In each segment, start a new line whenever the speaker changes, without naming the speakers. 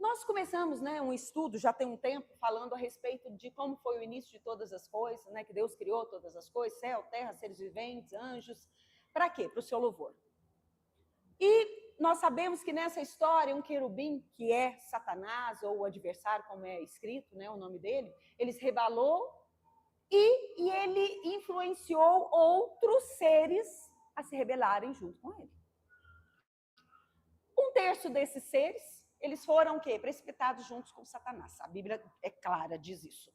Nós começamos, né, um estudo, já tem um tempo, falando a respeito de como foi o início de todas as coisas, né, que Deus criou todas as coisas, céu, terra, seres viventes, anjos. Para quê? Para o seu louvor. E nós sabemos que nessa história, um querubim, que é Satanás, ou o adversário, como é escrito, né, o nome dele, ele se rebelou e ele influenciou outros seres a se rebelarem junto com ele. Um terço desses seres, eles foram o quê? Precipitados juntos com Satanás. A Bíblia é clara, diz isso.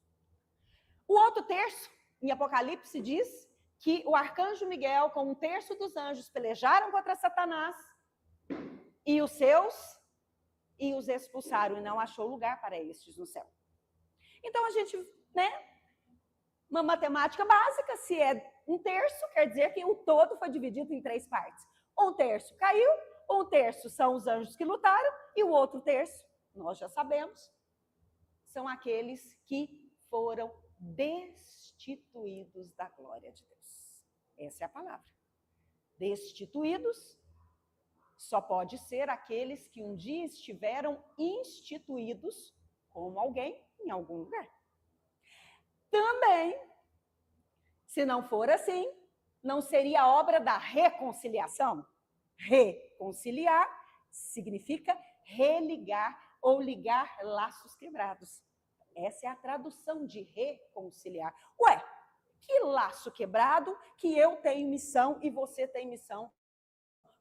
O outro terço, em Apocalipse, diz que o arcanjo Miguel, com um terço dos anjos, pelejaram contra Satanás e os seus, e os expulsaram, e não achou lugar para estes no céu. Então a gente, né, uma matemática básica, se é um terço, quer dizer que o todo foi dividido em 3 partes. Um terço caiu, um terço são os anjos que lutaram, e o outro terço, nós já sabemos, são aqueles que foram destituídos da glória de Deus. Essa é a palavra. Destituídos só pode ser aqueles que um dia estiveram instituídos como alguém em algum lugar. Também, se não for assim, não seria a obra da reconciliação? Reconciliar significa religar ou ligar laços quebrados. Essa é a tradução de reconciliar. Ué, que laço quebrado que eu tenho missão e você tem missão,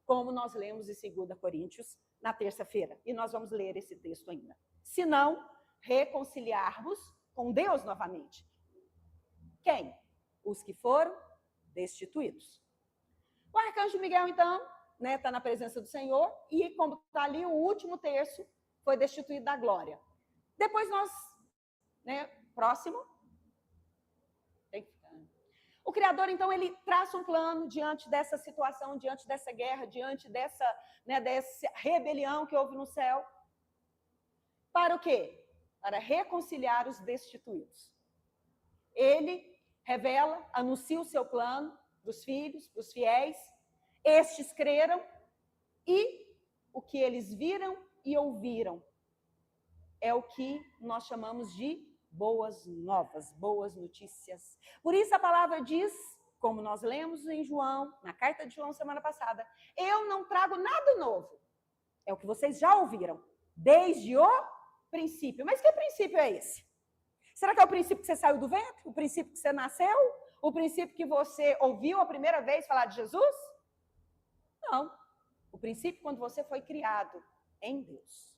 como nós lemos em 2 Coríntios na terça-feira. E nós vamos ler esse texto ainda. Se não, reconciliar-vos com Deus novamente. Quem? Os que foram destituídos. O arcanjo Miguel, então, está na presença do Senhor, e como está ali, o último terço foi destituído da glória. Depois nós, próximo. O Criador, então, ele traça um plano diante dessa situação, diante dessa guerra, diante dessa rebelião que houve no céu. Para o quê? Para reconciliar os destituídos. Ele revela, anuncia o seu plano para os filhos, para os fiéis. Estes creram e o que eles viram e ouviram é o que nós chamamos de boas novas, boas notícias. Por isso a palavra diz, como nós lemos em João, na carta de João semana passada, eu não trago nada novo. É o que vocês já ouviram, desde o princípio. Mas que princípio é esse? Será que é o princípio que você saiu do ventre? O princípio que você nasceu? O princípio que você ouviu a primeira vez falar de Jesus? Não. O princípio quando você foi criado em Deus.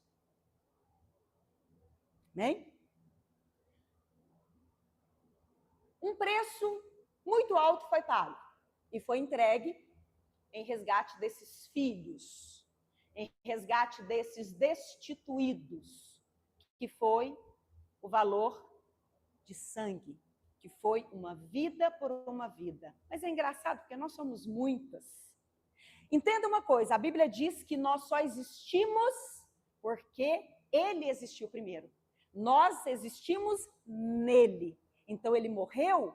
Amém? Um preço muito alto foi pago e foi entregue em resgate desses filhos, em resgate desses destituídos, que foi o valor de sangue, que foi uma vida por uma vida. Mas é engraçado porque nós somos muitas. Entenda uma coisa, a Bíblia diz que nós só existimos porque Ele existiu primeiro. Nós existimos nele. Então ele morreu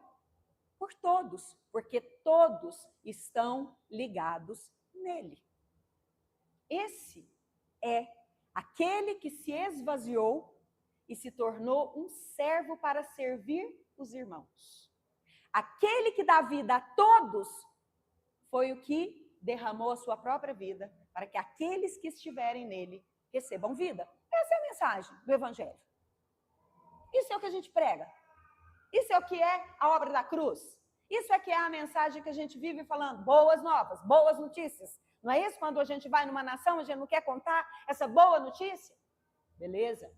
por todos, porque todos estão ligados nele. Esse é aquele que se esvaziou e se tornou um servo para servir os irmãos. Aquele que dá vida a todos foi o que derramou a sua própria vida para que aqueles que estiverem nele recebam vida. Essa é a mensagem do Evangelho. Isso é o que a gente prega. Isso é o que é a obra da cruz. Isso é que é a mensagem que a gente vive falando. Boas novas, boas notícias. Não é isso? Quando a gente vai numa nação, a gente não quer contar essa boa notícia? Beleza.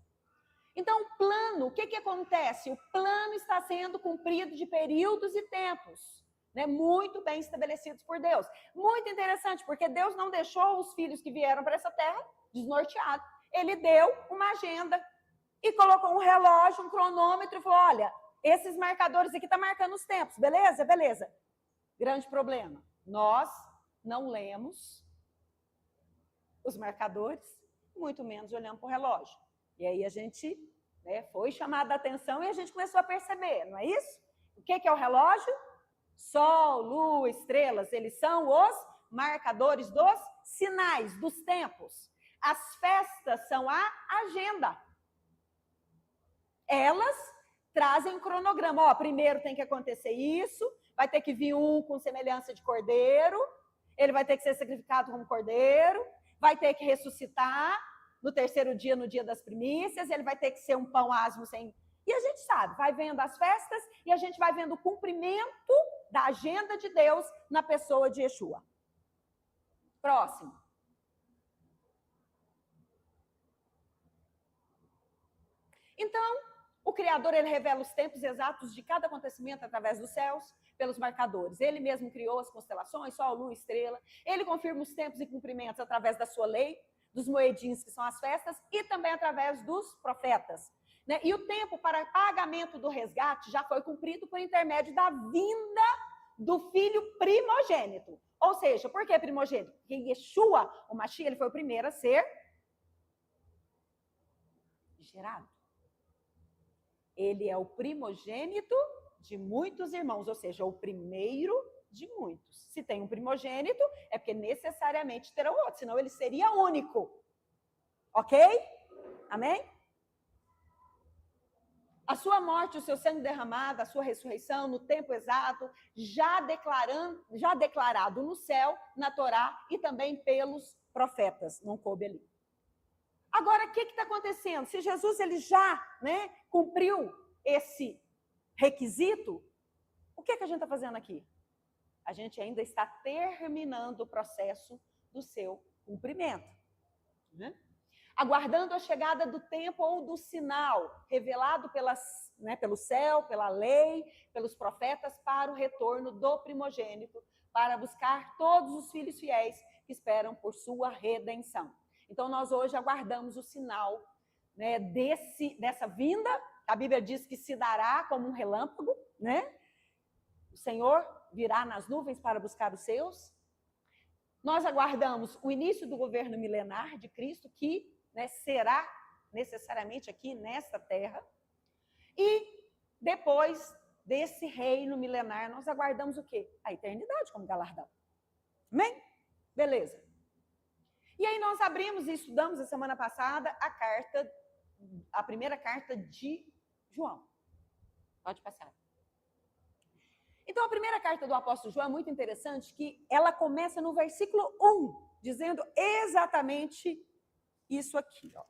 Então, o plano, o que acontece? O plano está sendo cumprido de períodos e tempos, muito bem estabelecidos por Deus. Muito interessante, porque Deus não deixou os filhos que vieram para essa terra desnorteados. Ele deu uma agenda e colocou um relógio, um cronômetro e falou, olha, esses marcadores aqui estão marcando os tempos, beleza? Beleza. Grande problema, nós não lemos os marcadores, muito menos olhamos para o relógio. E aí a gente foi chamada a atenção e a gente começou a perceber, não é isso? O que é o relógio? Sol, lua, estrelas, eles são os marcadores dos sinais, dos tempos. As festas são a agenda. Elas trazem um cronograma. Ó, primeiro tem que acontecer isso, vai ter que vir um com semelhança de cordeiro, ele vai ter que ser sacrificado como cordeiro, vai ter que ressuscitar no terceiro dia, no dia das primícias, ele vai ter que ser um pão asmo sem... E a gente sabe, vai vendo as festas e a gente vai vendo o cumprimento da agenda de Deus na pessoa de Yeshua. Próximo. Então, o Criador, ele revela os tempos exatos de cada acontecimento através dos céus, pelos marcadores. Ele mesmo criou as constelações, sol, lua, estrela. Ele confirma os tempos e cumprimentos através da sua lei, dos moedins, que são as festas, e também através dos profetas. Né? E o tempo para pagamento do resgate já foi cumprido por intermédio da vinda do filho primogênito. Ou seja, por que primogênito? Porque Yeshua, o Mashiach, ele foi o primeiro a ser gerado. Ele é o primogênito de muitos irmãos, ou seja, o primeiro de muitos. Se tem um primogênito, é porque necessariamente terá outro, senão ele seria único. Ok? Amém? A sua morte, o seu sangue derramado, a sua ressurreição no tempo exato, já declarado no céu, na Torá e também pelos profetas. Não coube ali. Agora, o que está acontecendo? Se Jesus ele já cumpriu esse requisito, o que a gente está fazendo aqui? A gente ainda está terminando o processo do seu cumprimento. Né? Aguardando a chegada do tempo ou do sinal revelado pelo céu, pela lei, pelos profetas, para o retorno do primogênito, para buscar todos os filhos fiéis que esperam por sua redenção. Então, nós hoje aguardamos o sinal dessa vinda. A Bíblia diz que se dará como um relâmpago, né? O Senhor virá nas nuvens para buscar os seus. Nós aguardamos o início do governo milenar de Cristo, que será necessariamente aqui nesta terra. E depois desse reino milenar, nós aguardamos o quê? A eternidade como galardão. Amém? Beleza. E aí nós abrimos e estudamos a semana passada a primeira carta de João. Pode passar. Então, a primeira carta do apóstolo João é muito interessante, que ela começa no versículo 1, dizendo exatamente isso aqui. Ó.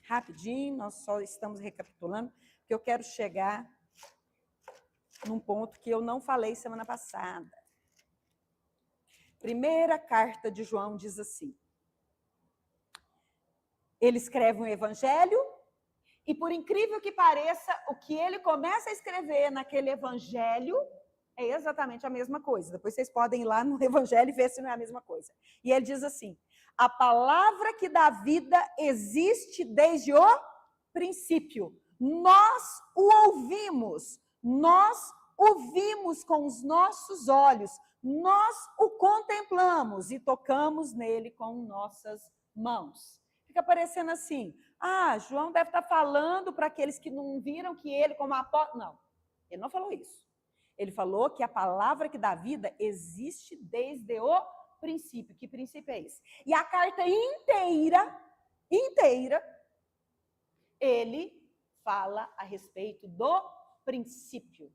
Rapidinho, nós só estamos recapitulando, porque eu quero chegar num ponto que eu não falei semana passada. Primeira carta de João diz assim: ele escreve um evangelho e, por incrível que pareça, o que ele começa a escrever naquele evangelho é exatamente a mesma coisa. Depois vocês podem ir lá no evangelho e ver se não é a mesma coisa. E ele diz assim: a palavra que dá vida existe desde o princípio. Nós o ouvimos com os nossos olhos, nós o contemplamos e tocamos nele com nossas mãos. Fica parecendo assim, João deve estar falando para aqueles que não viram que ele como apóstolo... Não, ele não falou isso. Ele falou que a palavra que dá vida existe desde o princípio. Que princípio é esse? E a carta inteira, ele fala a respeito do princípio,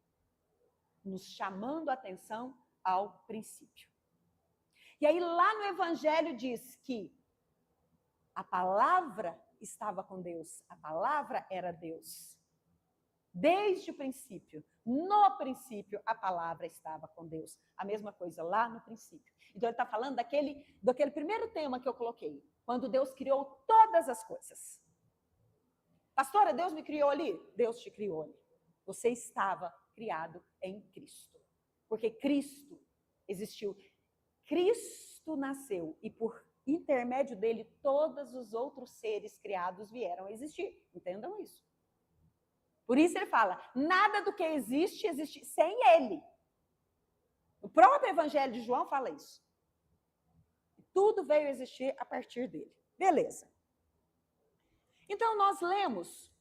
nos chamando a atenção ao princípio. E aí lá no evangelho diz que a palavra estava com Deus, a palavra era Deus. Desde o princípio, no princípio, a palavra estava com Deus. A mesma coisa lá no princípio. Então ele está falando daquele primeiro tema que eu coloquei, quando Deus criou todas as coisas. Pastora, Deus me criou ali? Deus te criou ali. Você estava criado em Cristo. Porque Cristo existiu. Cristo nasceu e por intermédio dele todos os outros seres criados vieram a existir. Entendam isso. Por isso ele fala, nada do que existe sem ele. O próprio evangelho de João fala isso. Tudo veio a existir a partir dele. Beleza. Então nós lemos,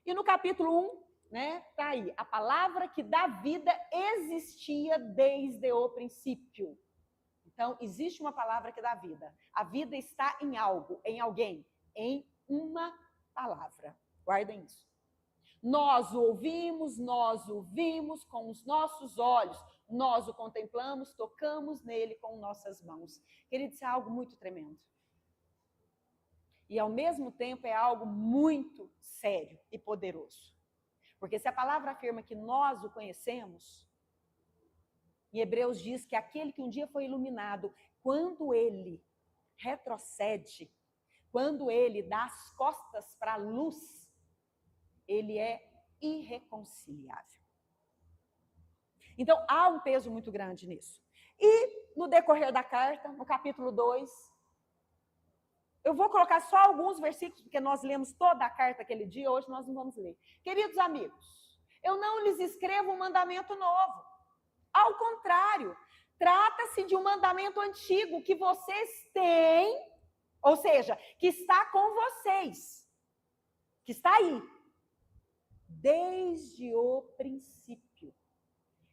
e no capítulo 1, tá aí, a palavra que dá vida existia desde o princípio. Então, existe uma palavra que dá vida. A vida está em algo, em alguém, em uma palavra. Guardem isso. Nós o ouvimos, nós o vimos com os nossos olhos, nós o contemplamos, tocamos nele com nossas mãos. Querido, isso é algo muito tremendo. E, ao mesmo tempo, é algo muito sério e poderoso. Porque se a palavra afirma que nós o conhecemos, em Hebreus diz que aquele que um dia foi iluminado, quando ele retrocede, quando ele dá as costas para a luz, ele é irreconciliável. Então, há um peso muito grande nisso. E, no decorrer da carta, no capítulo 2, eu vou colocar só alguns versículos, porque nós lemos toda a carta aquele dia, hoje nós não vamos ler. Queridos amigos, eu não lhes escrevo um mandamento novo. Ao contrário, trata-se de um mandamento antigo que vocês têm, ou seja, que está com vocês, que está aí, desde o princípio.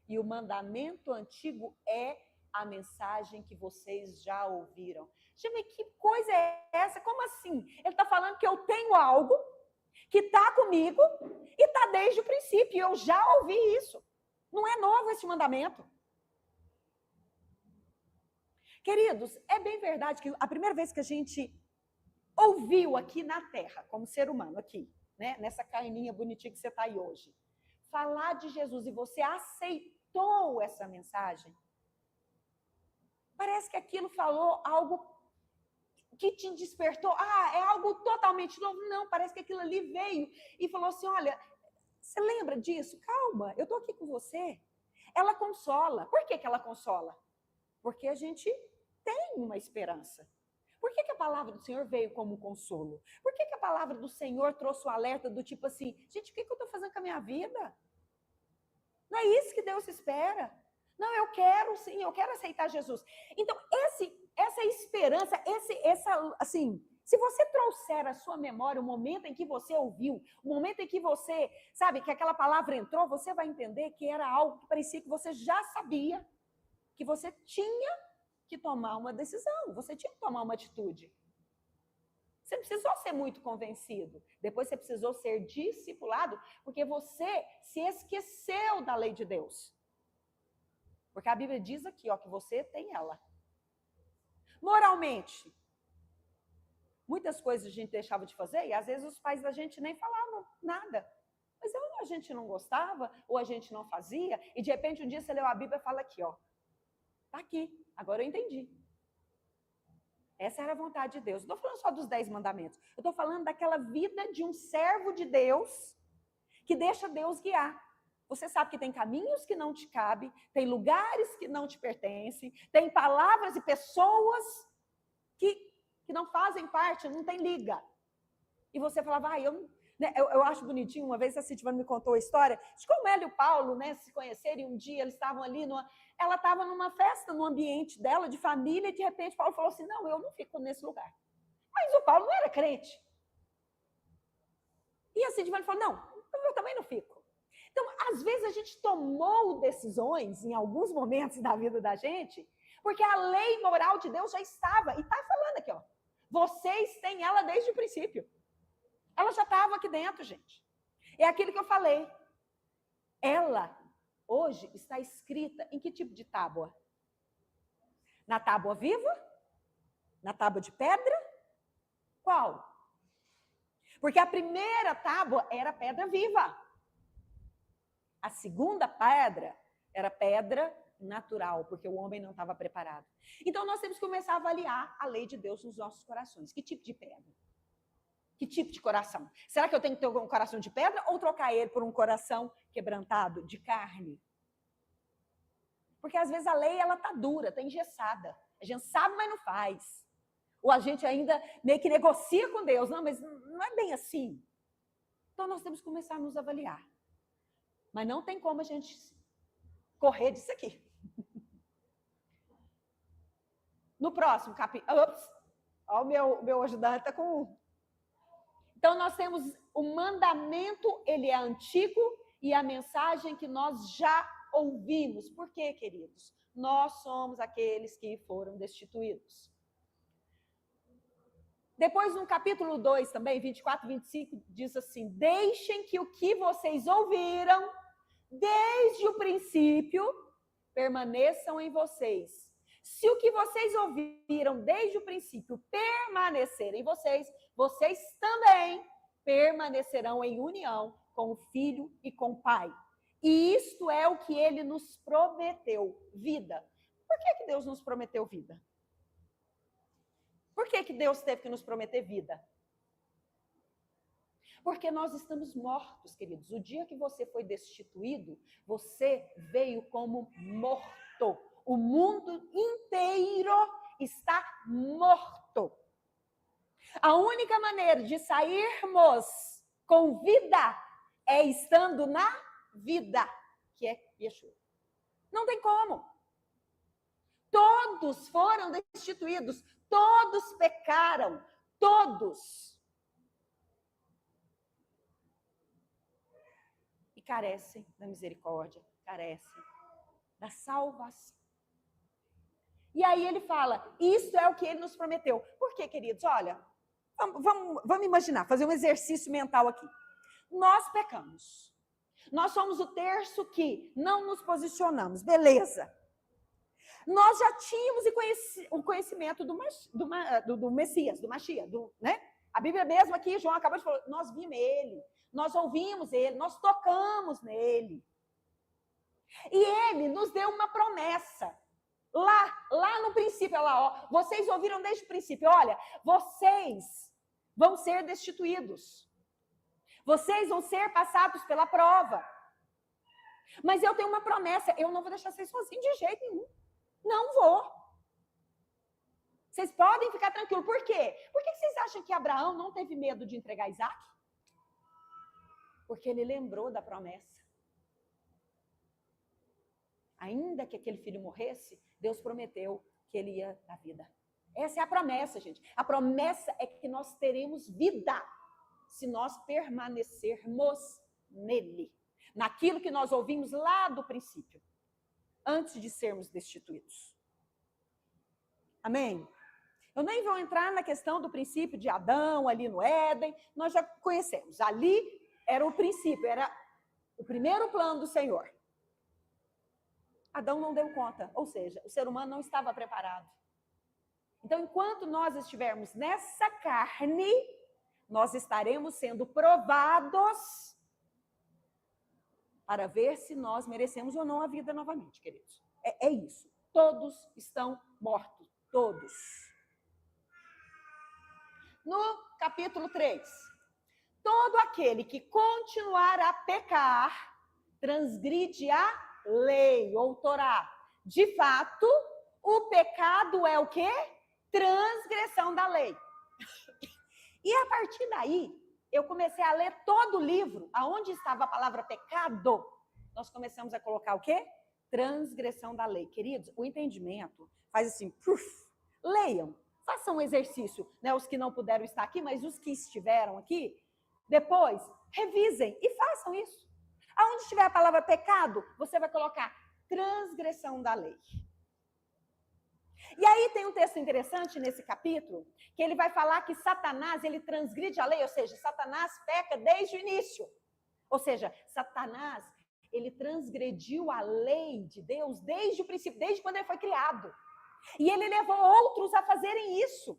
E o mandamento antigo é a mensagem que vocês já ouviram. Gente, que coisa é essa? Como assim? Ele está falando que eu tenho algo que está comigo e está desde o princípio. Eu já ouvi isso. Não é novo esse mandamento. Queridos, é bem verdade que a primeira vez que a gente ouviu aqui na Terra, como ser humano, aqui, né, nessa carninha bonitinha que você está aí hoje, falar de Jesus e você aceitou essa mensagem, parece que aquilo falou algo que te despertou. É algo totalmente novo. Não, parece que aquilo ali veio e falou assim, olha, você lembra disso? Calma, eu estou aqui com você. Ela consola. Por que ela consola? Porque a gente tem uma esperança. Por que a palavra do Senhor veio como consolo? Por que a palavra do Senhor trouxe o alerta do tipo assim, gente, o que eu estou fazendo com a minha vida? Não é isso que Deus espera. Não, eu quero sim, eu quero aceitar Jesus. Então, essa esperança, assim, se você trouxer à sua memória o momento em que você ouviu, o momento em que você, sabe, que aquela palavra entrou, você vai entender que era algo que parecia que você já sabia, que você tinha que tomar uma decisão, você tinha que tomar uma atitude. Você precisou ser muito convencido, depois você precisou ser discipulado, porque você se esqueceu da lei de Deus. Porque a Bíblia diz aqui, ó, que você tem ela. Moralmente, muitas coisas a gente deixava de fazer e às vezes os pais da gente nem falavam nada. Mas ou a gente não gostava, ou a gente não fazia, e de repente um dia você leu a Bíblia e fala aqui, ó, tá aqui, agora eu entendi. Essa era a vontade de Deus. Não estou falando só dos 10 mandamentos, eu estou falando daquela vida de um servo de Deus que deixa Deus guiar. Você sabe que tem caminhos que não te cabem, tem lugares que não te pertencem, tem palavras e pessoas que não fazem parte, não tem liga. E você falava, eu acho bonitinho, uma vez a Citivana me contou a história de como ela e o Paulo, né, se conheceram, e um dia eles estavam ali, ela estava numa festa, no ambiente dela, de família, e de repente Paulo falou assim, não, eu não fico nesse lugar. Mas o Paulo não era crente. E a Citivana falou, não, eu também não fico. Então, às vezes a gente tomou decisões em alguns momentos da vida da gente, porque a lei moral de Deus já estava, e está falando aqui, ó, vocês têm ela desde o princípio. Ela já estava aqui dentro, gente. É aquilo que eu falei. Ela, hoje, está escrita em que tipo de tábua? Na tábua viva? Na tábua de pedra? Qual? Porque a primeira tábua era pedra viva. A segunda pedra era pedra natural, porque o homem não estava preparado. Então, nós temos que começar a avaliar a lei de Deus nos nossos corações. Que tipo de pedra? Que tipo de coração? Será que eu tenho que ter um coração de pedra ou trocar ele por um coração quebrantado, de carne? Porque, às vezes, a lei ela está dura, está engessada. A gente sabe, mas não faz. Ou a gente ainda meio que negocia com Deus. Não, mas não é bem assim. Então, nós temos que começar a nos avaliar. Mas não tem como a gente correr disso aqui. No próximo capítulo... Ó, o meu ajudante está com... Então, nós temos o mandamento, ele é antigo, e a mensagem que nós já ouvimos. Por quê, queridos? Nós somos aqueles que foram destituídos. Depois, no capítulo 2 também, 24 e 25, diz assim: deixem que o que vocês ouviram desde o princípio permaneçam em vocês. Se o que vocês ouviram desde o princípio permanecer em vocês, vocês também permanecerão em união com o Filho e com o Pai. E isto é o que ele nos prometeu, vida. Por que Deus nos prometeu vida? Por que Deus teve que nos prometer vida? Porque nós estamos mortos, queridos. O dia que você foi destituído, você veio como morto. O mundo inteiro está morto. A única maneira de sairmos com vida é estando na vida, que é Yeshua. Não tem como. Todos foram destituídos, todos pecaram, todos. E carecem da misericórdia, carecem da salvação. E aí ele fala, isso é o que ele nos prometeu. Por quê, queridos? Olha, vamos imaginar, fazer um exercício mental aqui. Nós pecamos. Nós somos o terço que não nos posicionamos, beleza. Nós já tínhamos o conhecimento do Messias, do Mashiach, né? A Bíblia mesmo aqui, João acabou de falar, nós vimos ele, nós ouvimos ele, nós tocamos nele. E ele nos deu uma promessa. Lá no princípio, lá, ó, vocês ouviram desde o princípio, olha, vocês vão ser destituídos. Vocês vão ser passados pela prova. Mas eu tenho uma promessa, eu não vou deixar vocês sozinhos de jeito nenhum. Não vou. Vocês podem ficar tranquilos. Por quê? Por que vocês acham que Abraão não teve medo de entregar Isaac? Porque ele lembrou da promessa. Ainda que aquele filho morresse, Deus prometeu que ele ia dar vida. Essa é a promessa, gente. A promessa é que nós teremos vida se nós permanecermos nele. Naquilo que nós ouvimos lá do princípio, antes de sermos destituídos. Amém? Eu nem vou entrar na questão do princípio de Adão, ali no Éden, nós já conhecemos. Ali era o princípio, era o primeiro plano do Senhor. Adão não deu conta, ou seja, o ser humano não estava preparado. Então, enquanto nós estivermos nessa carne, nós estaremos sendo provados para ver se nós merecemos ou não a vida novamente, queridos. É isso. Todos estão mortos. Todos. No capítulo 3. Todo aquele que continuar a pecar, transgride a lei ou Torá. De fato, o pecado é o quê? Transgressão da lei. E a partir daí, eu comecei a ler todo o livro, aonde estava a palavra pecado, nós começamos a colocar o quê? Transgressão da lei. Queridos, o entendimento faz assim, leiam, façam um exercício, né? Os que não puderam estar aqui, mas os que estiveram aqui, depois, revisem e façam isso. Aonde estiver a palavra pecado, você vai colocar transgressão da lei. E aí tem um texto interessante nesse capítulo, que ele vai falar que Satanás, ele transgride a lei, ou seja, Satanás peca desde o início. Ou seja, Satanás, ele transgrediu a lei de Deus desde o princípio, desde quando ele foi criado. E ele levou outros a fazerem isso.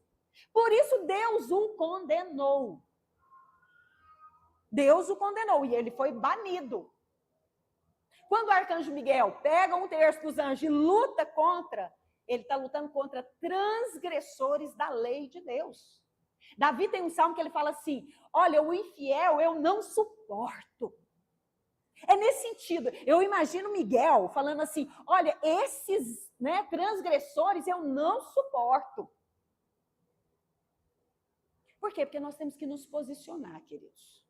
Por isso Deus o condenou. Deus o condenou e ele foi banido. Quando o arcanjo Miguel pega um terço dos anjos e luta contra, ele está lutando contra transgressores da lei de Deus. Davi tem um salmo que ele fala assim, olha, o infiel eu não suporto. É nesse sentido, eu imagino Miguel falando assim, olha, esses, né, transgressores eu não suporto. Por quê? Porque nós temos que nos posicionar, queridos.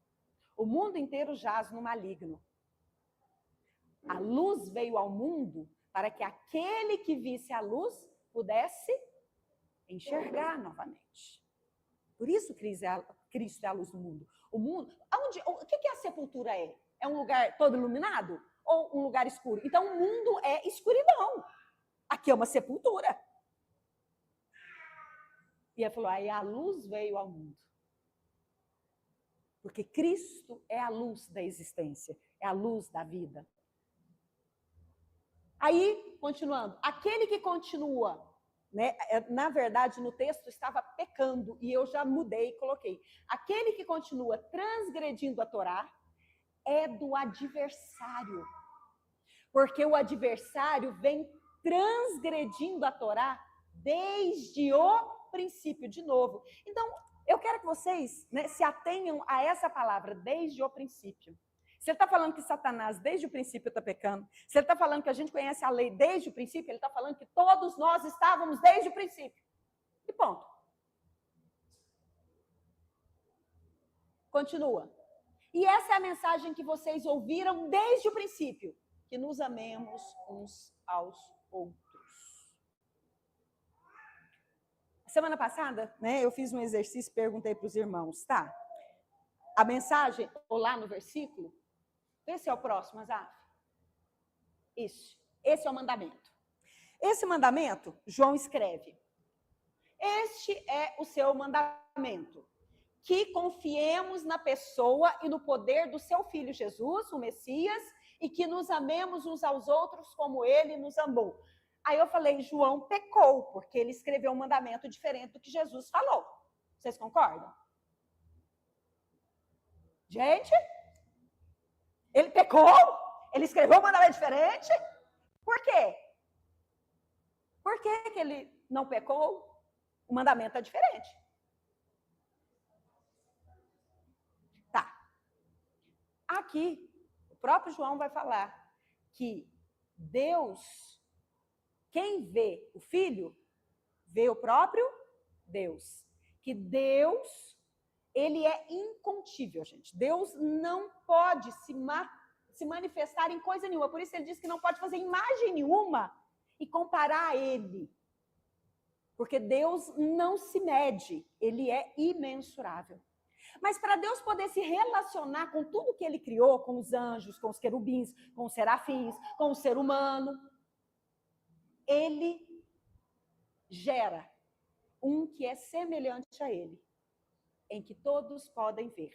O mundo inteiro jaz no maligno. A luz veio ao mundo para que aquele que visse a luz pudesse enxergar novamente. Por isso Cristo é a luz do mundo. O mundo, o que a sepultura é? É um lugar todo iluminado? ou um lugar escuro? Então, o mundo é escuridão. Aqui é uma sepultura. E ele falou, aí a luz veio ao mundo. Porque Cristo é a luz da existência, é a luz da vida. Aí, continuando, aquele que continua, né, na verdade, no texto estava pecando, e eu já mudei e coloquei. Aquele que continua transgredindo a Torá é do adversário. Porque o adversário vem transgredindo a Torá desde o princípio, de novo. Então, eu quero que vocês, né, se atenham a essa palavra, desde o princípio. Se ele está falando que Satanás, desde o princípio, está pecando, se ele está falando que a gente conhece a lei desde o princípio, ele está falando que todos nós estávamos desde o princípio. E ponto. Continua. E essa é a mensagem que vocês ouviram desde o princípio, que nos amemos uns aos outros. Semana passada, né, eu fiz um exercício, perguntei para os irmãos, tá? A mensagem, ou lá no versículo, vê se é o próximo, Azaf. Isso, esse é o mandamento. Esse mandamento, João escreve, este é o seu mandamento, que confiemos na pessoa e no poder do seu Filho Jesus, o Messias, e que nos amemos uns aos outros como ele nos amou. Aí eu falei, João pecou, porque ele escreveu um mandamento diferente do que Jesus falou. Vocês concordam? Gente, ele pecou? Ele escreveu um mandamento diferente? Por quê? Por que ele não pecou? O mandamento é diferente. Tá. Aqui, o próprio João vai falar que Deus, quem vê o Filho, vê o próprio Deus. Que Deus, ele é incontível, gente. Deus não pode se manifestar em coisa nenhuma. Por isso ele diz que não pode fazer imagem nenhuma e comparar a ele. Porque Deus não se mede, ele é imensurável. Mas para Deus poder se relacionar com tudo que ele criou, com os anjos, com os querubins, com os serafins, com o ser humano, ele gera um que é semelhante a ele, em que todos podem ver.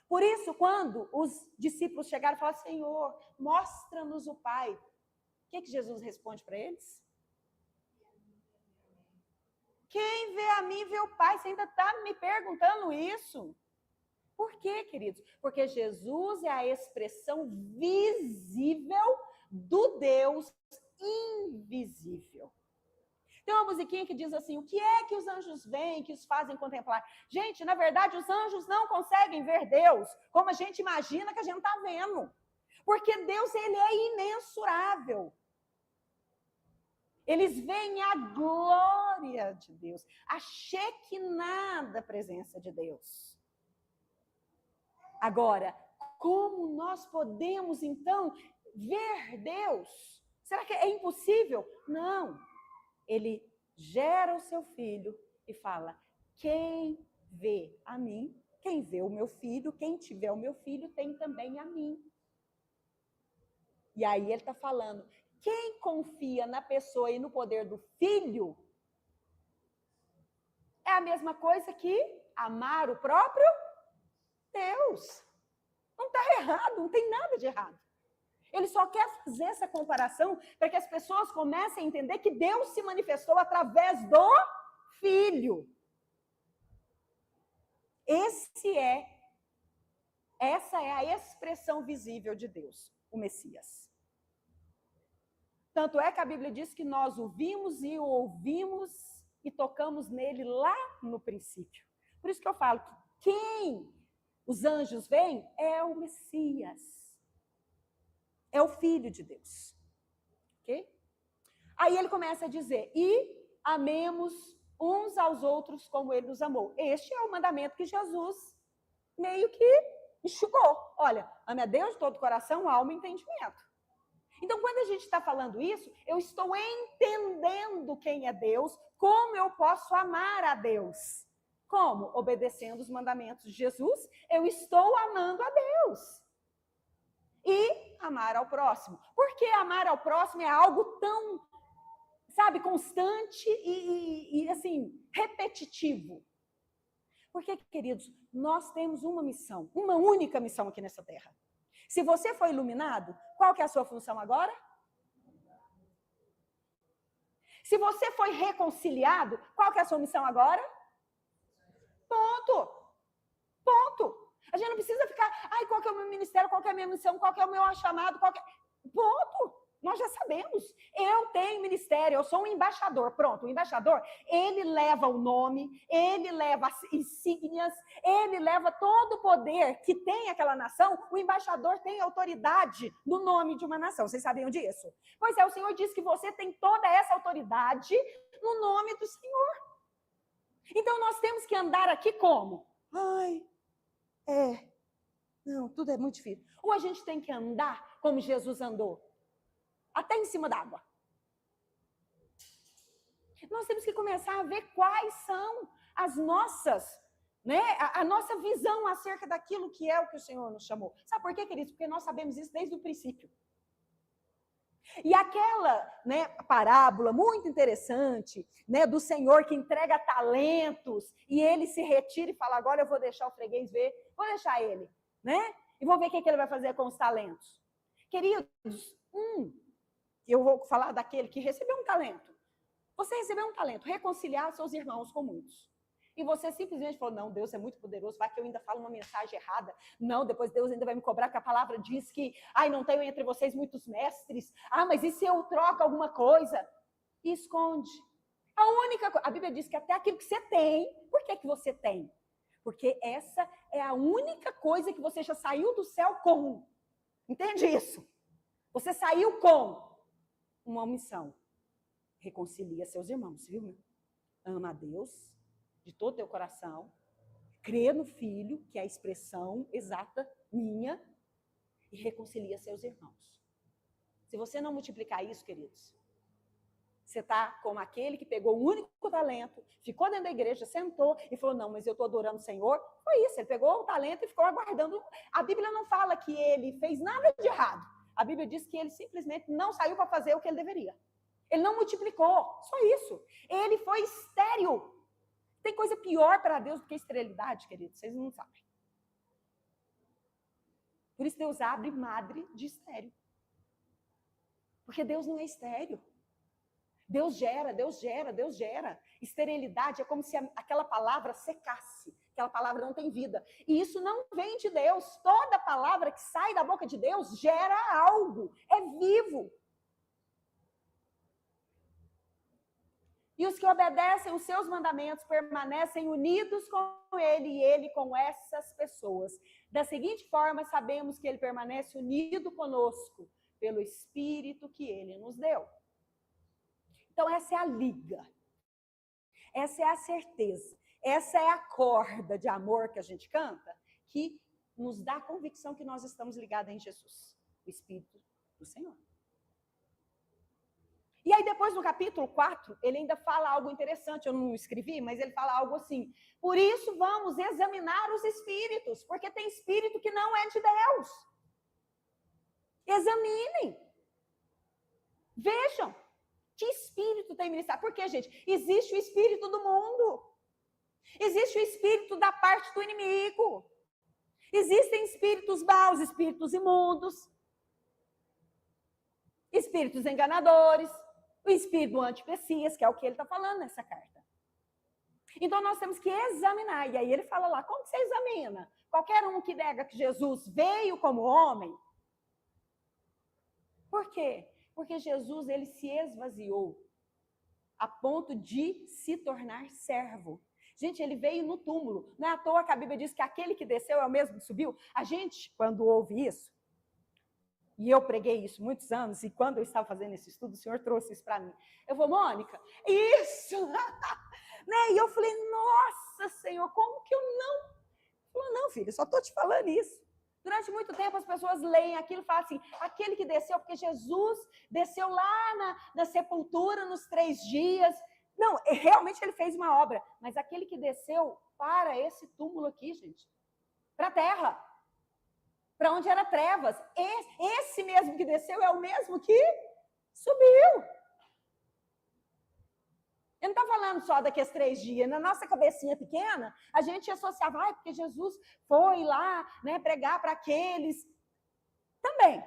Por isso, quando os discípulos chegaram e falaram, Senhor, mostra-nos o Pai, o que Jesus responde para eles? Quem vê a mim, vê o Pai. Você ainda está me perguntando isso? Por quê, queridos? Porque Jesus é a expressão visível do Deus invisível. Tem uma musiquinha que diz assim, o que é que os anjos veem, que os fazem contemplar? Gente, na verdade, os anjos não conseguem ver Deus como a gente imagina que a gente está vendo. Porque Deus, ele é imensurável. Eles veem a glória de Deus, a Shekinah da presença de Deus. Agora, como nós podemos, então, ver Deus? Será que é impossível? Não. Ele gera o seu filho e fala, quem vê a mim, quem vê o meu filho, quem tiver o meu filho, tem também a mim. E aí ele está falando, quem confia na pessoa e no poder do filho, é a mesma coisa que amar o próprio Deus. Não está errado, não tem nada de errado. Ele só quer fazer essa comparação para que as pessoas comecem a entender que Deus se manifestou através do Filho. Essa é a expressão visível de Deus, o Messias. Tanto é que a Bíblia diz que nós o vimos e o ouvimos e tocamos nele lá no princípio. Por isso que eu falo que quem os anjos veem é o Messias. É o Filho de Deus. Ok? Aí ele começa a dizer, e amemos uns aos outros como ele nos amou. Este é o mandamento que Jesus meio que enxugou. Olha, ame a Deus de todo o coração, alma e entendimento. Então, quando a gente está falando isso, eu estou entendendo quem é Deus, como eu posso amar a Deus. Como? Obedecendo os mandamentos de Jesus, eu estou amando a Deus. e amar ao próximo. Por que amar ao próximo é algo tão, sabe, constante e assim, repetitivo? Porque, queridos, nós temos uma missão, uma única missão aqui nessa terra. Se você foi iluminado, qual que é a sua função agora? Se você foi reconciliado, qual que é a sua missão agora? Ponto. Ponto. A gente não precisa ficar, ai, qual que é o meu ministério, qual que é a minha missão, qual que é o meu chamado, qual que é... Ponto. Nós já sabemos. Eu tenho ministério, eu sou um embaixador. Pronto, o embaixador, ele leva o nome, ele leva as insígnias, ele leva todo o poder que tem aquela nação. O embaixador tem autoridade no nome de uma nação. Vocês sabiam disso? Pois é, o Senhor diz que você tem toda essa autoridade no nome do Senhor. Então, nós temos que andar aqui como? Ai, não, tudo é muito difícil. Ou a gente tem que andar como Jesus andou, até em cima d'água. Nós temos que começar a ver quais são as nossas, né, a nossa visão acerca daquilo que é o que o Senhor nos chamou. Sabe por quê, queridos? Porque nós sabemos isso desde o princípio. E aquela, né, parábola muito interessante, né, do Senhor que entrega talentos e ele se retira e fala, agora eu vou deixar o freguês ver, vou deixar ele, né? E vou ver o que ele vai fazer com os talentos. Queridos, eu vou falar daquele que recebeu um talento. Você recebeu um talento, reconciliar seus irmãos com muitos. E você simplesmente falou, não, Deus é muito poderoso, vai que eu ainda falo uma mensagem errada. Não, depois Deus ainda vai me cobrar, que a palavra diz que, ai, não tenho entre vocês muitos mestres. Ah, mas e se eu troco alguma coisa? E esconde. A Bíblia diz que até aquilo que você tem, por que você tem? Porque essa é a única coisa que você já saiu do céu com. Entende isso? Você saiu com uma missão. Reconcilia seus irmãos, viu? Ama a Deus de todo o teu coração, crê no Filho, que é a expressão exata minha, e reconcilia seus irmãos. Se você não multiplicar isso, queridos, você está como aquele que pegou o único talento, ficou dentro da igreja, sentou e falou, não, mas eu estou adorando o Senhor. Foi isso, ele pegou o talento e ficou aguardando. A Bíblia não fala que ele fez nada de errado. A Bíblia diz que ele simplesmente não saiu para fazer o que ele deveria. Ele não multiplicou, só isso. Ele foi estéril. Tem coisa pior para Deus do que esterilidade, queridos, vocês não sabem. Por isso Deus abre madre de estéril. Porque Deus não é estéril. Deus gera, Deus gera, Deus gera. Esterilidade é como se aquela palavra secasse. Aquela palavra não tem vida. E isso não vem de Deus. Toda palavra que sai da boca de Deus gera algo. É vivo. E os que obedecem os seus mandamentos permanecem unidos com ele e ele com essas pessoas. Da seguinte forma, sabemos que ele permanece unido conosco pelo Espírito que ele nos deu. Então, essa é a liga. Essa é a certeza. Essa é a corda de amor que a gente canta, que nos dá a convicção que nós estamos ligados em Jesus, o Espírito do Senhor. E aí depois no capítulo 4, ele ainda fala algo interessante, eu não escrevi, mas ele fala algo assim, por isso vamos examinar os espíritos, porque tem espírito que não é de Deus. Examinem. Vejam, que espírito tem ministrado. Por quê, gente? Existe o espírito do mundo. Existe o espírito da parte do inimigo. Existem espíritos maus, espíritos imundos, espíritos enganadores, o espírito anti-messias, que é o que ele está falando nessa carta. Então, nós temos que examinar. E aí ele fala lá, como que você examina? Qualquer um que nega que Jesus veio como homem. Por quê? Porque Jesus, ele se esvaziou a ponto de se tornar servo. Gente, ele veio no túmulo. Não é à toa que a Bíblia diz que aquele que desceu é o mesmo que subiu. A gente, quando ouve isso, e eu preguei isso muitos anos, e quando eu estava fazendo esse estudo, o Senhor trouxe isso para mim. Eu falei, Mônica, isso! Né? E eu falei, nossa, Senhor, como que eu não? Ele falou, não, filho, eu só estou te falando isso. Durante muito tempo as pessoas leem aquilo e falam assim, aquele que desceu, porque Jesus desceu lá na sepultura nos 3 dias. Não, realmente ele fez uma obra, mas aquele que desceu para esse túmulo aqui, gente, para a terra. para onde era trevas. Esse mesmo que desceu é o mesmo que subiu. Ele não está falando só daqueles 3 dias. Na nossa cabecinha pequena, a gente associava, porque Jesus foi lá, né, pregar para aqueles. Também.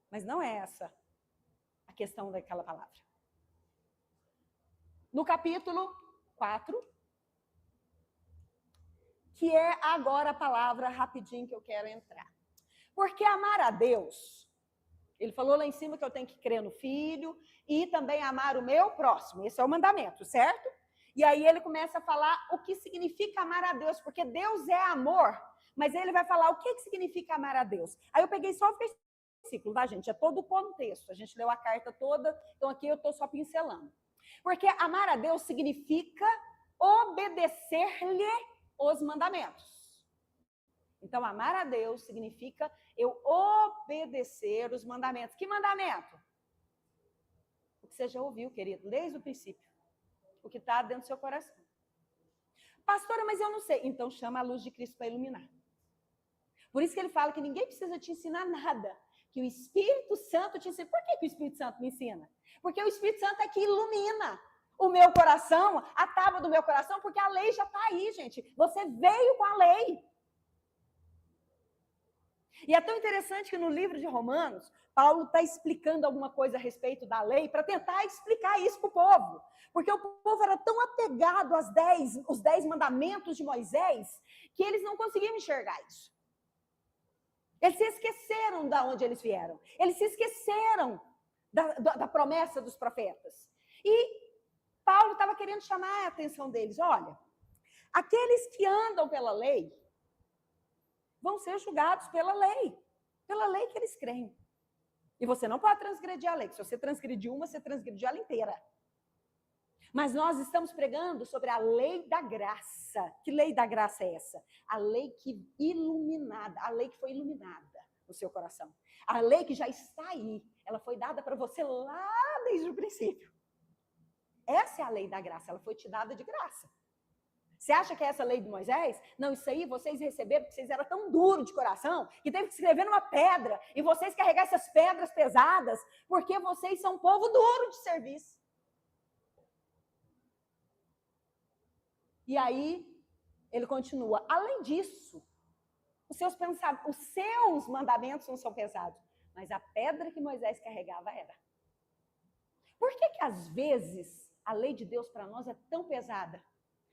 Mas não é essa a questão daquela palavra. No capítulo 4, que é agora a palavra rapidinho que eu quero entrar. Porque amar a Deus, ele falou lá em cima que eu tenho que crer no Filho e também amar o meu próximo. Esse é o mandamento, certo? E aí ele começa a falar o que significa amar a Deus, porque Deus é amor, mas ele vai falar o que significa amar a Deus. Aí eu peguei só o versículo, tá, gente? É todo o contexto. A gente leu a carta toda, então aqui eu estou só pincelando. Porque amar a Deus significa obedecer-lhe os mandamentos. Então, amar a Deus significa eu obedecer os mandamentos. Que mandamento? O que você já ouviu, querido, desde o princípio. O que está dentro do seu coração. Pastora, mas eu não sei. Então, chama a luz de Cristo para iluminar. Por isso que ele fala que ninguém precisa te ensinar nada. Que o Espírito Santo te ensina. Por que o Espírito Santo me ensina? Porque o Espírito Santo é que ilumina o meu coração, a tábua do meu coração, porque a lei já está aí, gente. Você veio com a lei. E é tão interessante que no livro de Romanos, Paulo está explicando alguma coisa a respeito da lei para tentar explicar isso para o povo. Porque o povo era tão apegado os 10 mandamentos de Moisés que eles não conseguiam enxergar isso. Eles se esqueceram de onde eles vieram. Eles se esqueceram da promessa dos profetas. E Paulo estava querendo chamar a atenção deles. Olha, aqueles que andam pela lei vão ser julgados pela lei que eles creem. E você não pode transgredir a lei. Se você transgredir uma, você transgrediu ela inteira. Mas nós estamos pregando sobre a lei da graça. Que lei da graça é essa? A lei a lei que foi iluminada no seu coração. A lei que já está aí. Ela foi dada para você lá desde o princípio. Essa é a lei da graça. Ela foi te dada de graça. Você acha que é essa lei de Moisés? Não, isso aí vocês receberam porque vocês eram tão duros de coração que teve que escrever numa pedra e vocês carregar essas pedras pesadas porque vocês são um povo duro de serviço. E aí, ele continua. Além disso, os seus mandamentos não são pesados, mas a pedra que Moisés carregava era. Por que às vezes a lei de Deus para nós é tão pesada?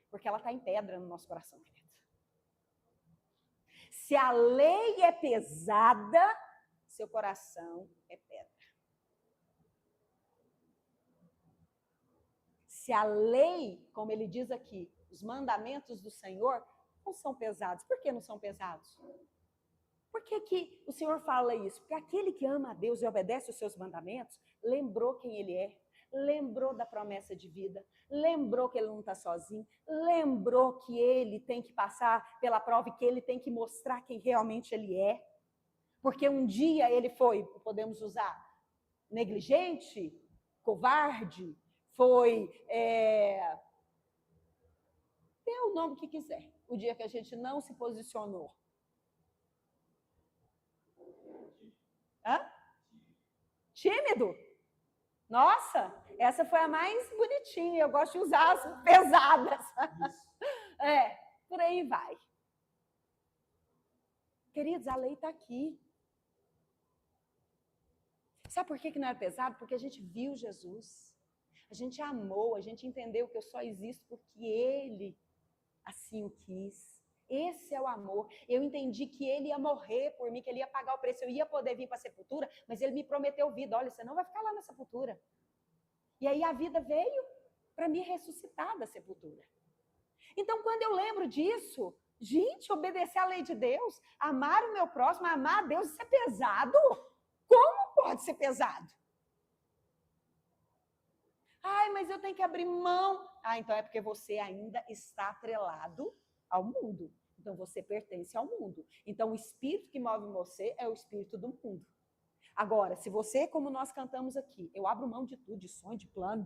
Porque ela está em pedra no nosso coração, querido. Se a lei é pesada, seu coração é pedra. Se a lei, como ele diz aqui, os mandamentos do Senhor não são pesados. Por que não são pesados? Por que o Senhor fala isso? Porque aquele que ama a Deus e obedece os seus mandamentos, lembrou quem ele é. Lembrou da promessa de vida, lembrou que ele não está sozinho, lembrou que ele tem que passar pela prova e que ele tem que mostrar quem realmente ele é. Porque um dia ele foi, podemos usar, negligente, covarde, foi, dê o nome que quiser, o dia que a gente não se posicionou. Hã? Tímido? Nossa, essa foi a mais bonitinha. Eu gosto de usar as pesadas. Por aí vai. Queridos, a lei está aqui. Sabe por que não é pesado? Porque a gente viu Jesus. A gente amou, a gente entendeu que eu só existo porque Ele assim o quis. Esse é o amor. Eu entendi que Ele ia morrer por mim, que Ele ia pagar o preço, eu ia poder vir para a sepultura, mas Ele me prometeu vida. Olha, você não vai ficar lá na sepultura. E aí a vida veio para me ressuscitar da sepultura. Então, quando eu lembro disso, gente, obedecer à lei de Deus, amar o meu próximo, amar a Deus, isso é pesado? Como pode ser pesado? Ai, mas eu tenho que abrir mão. Então é porque você ainda está atrelado ao mundo. Então você pertence ao mundo. Então o espírito que move você é o espírito do mundo. Agora, se você, como nós cantamos aqui, eu abro mão de tudo, de sonho, de plano,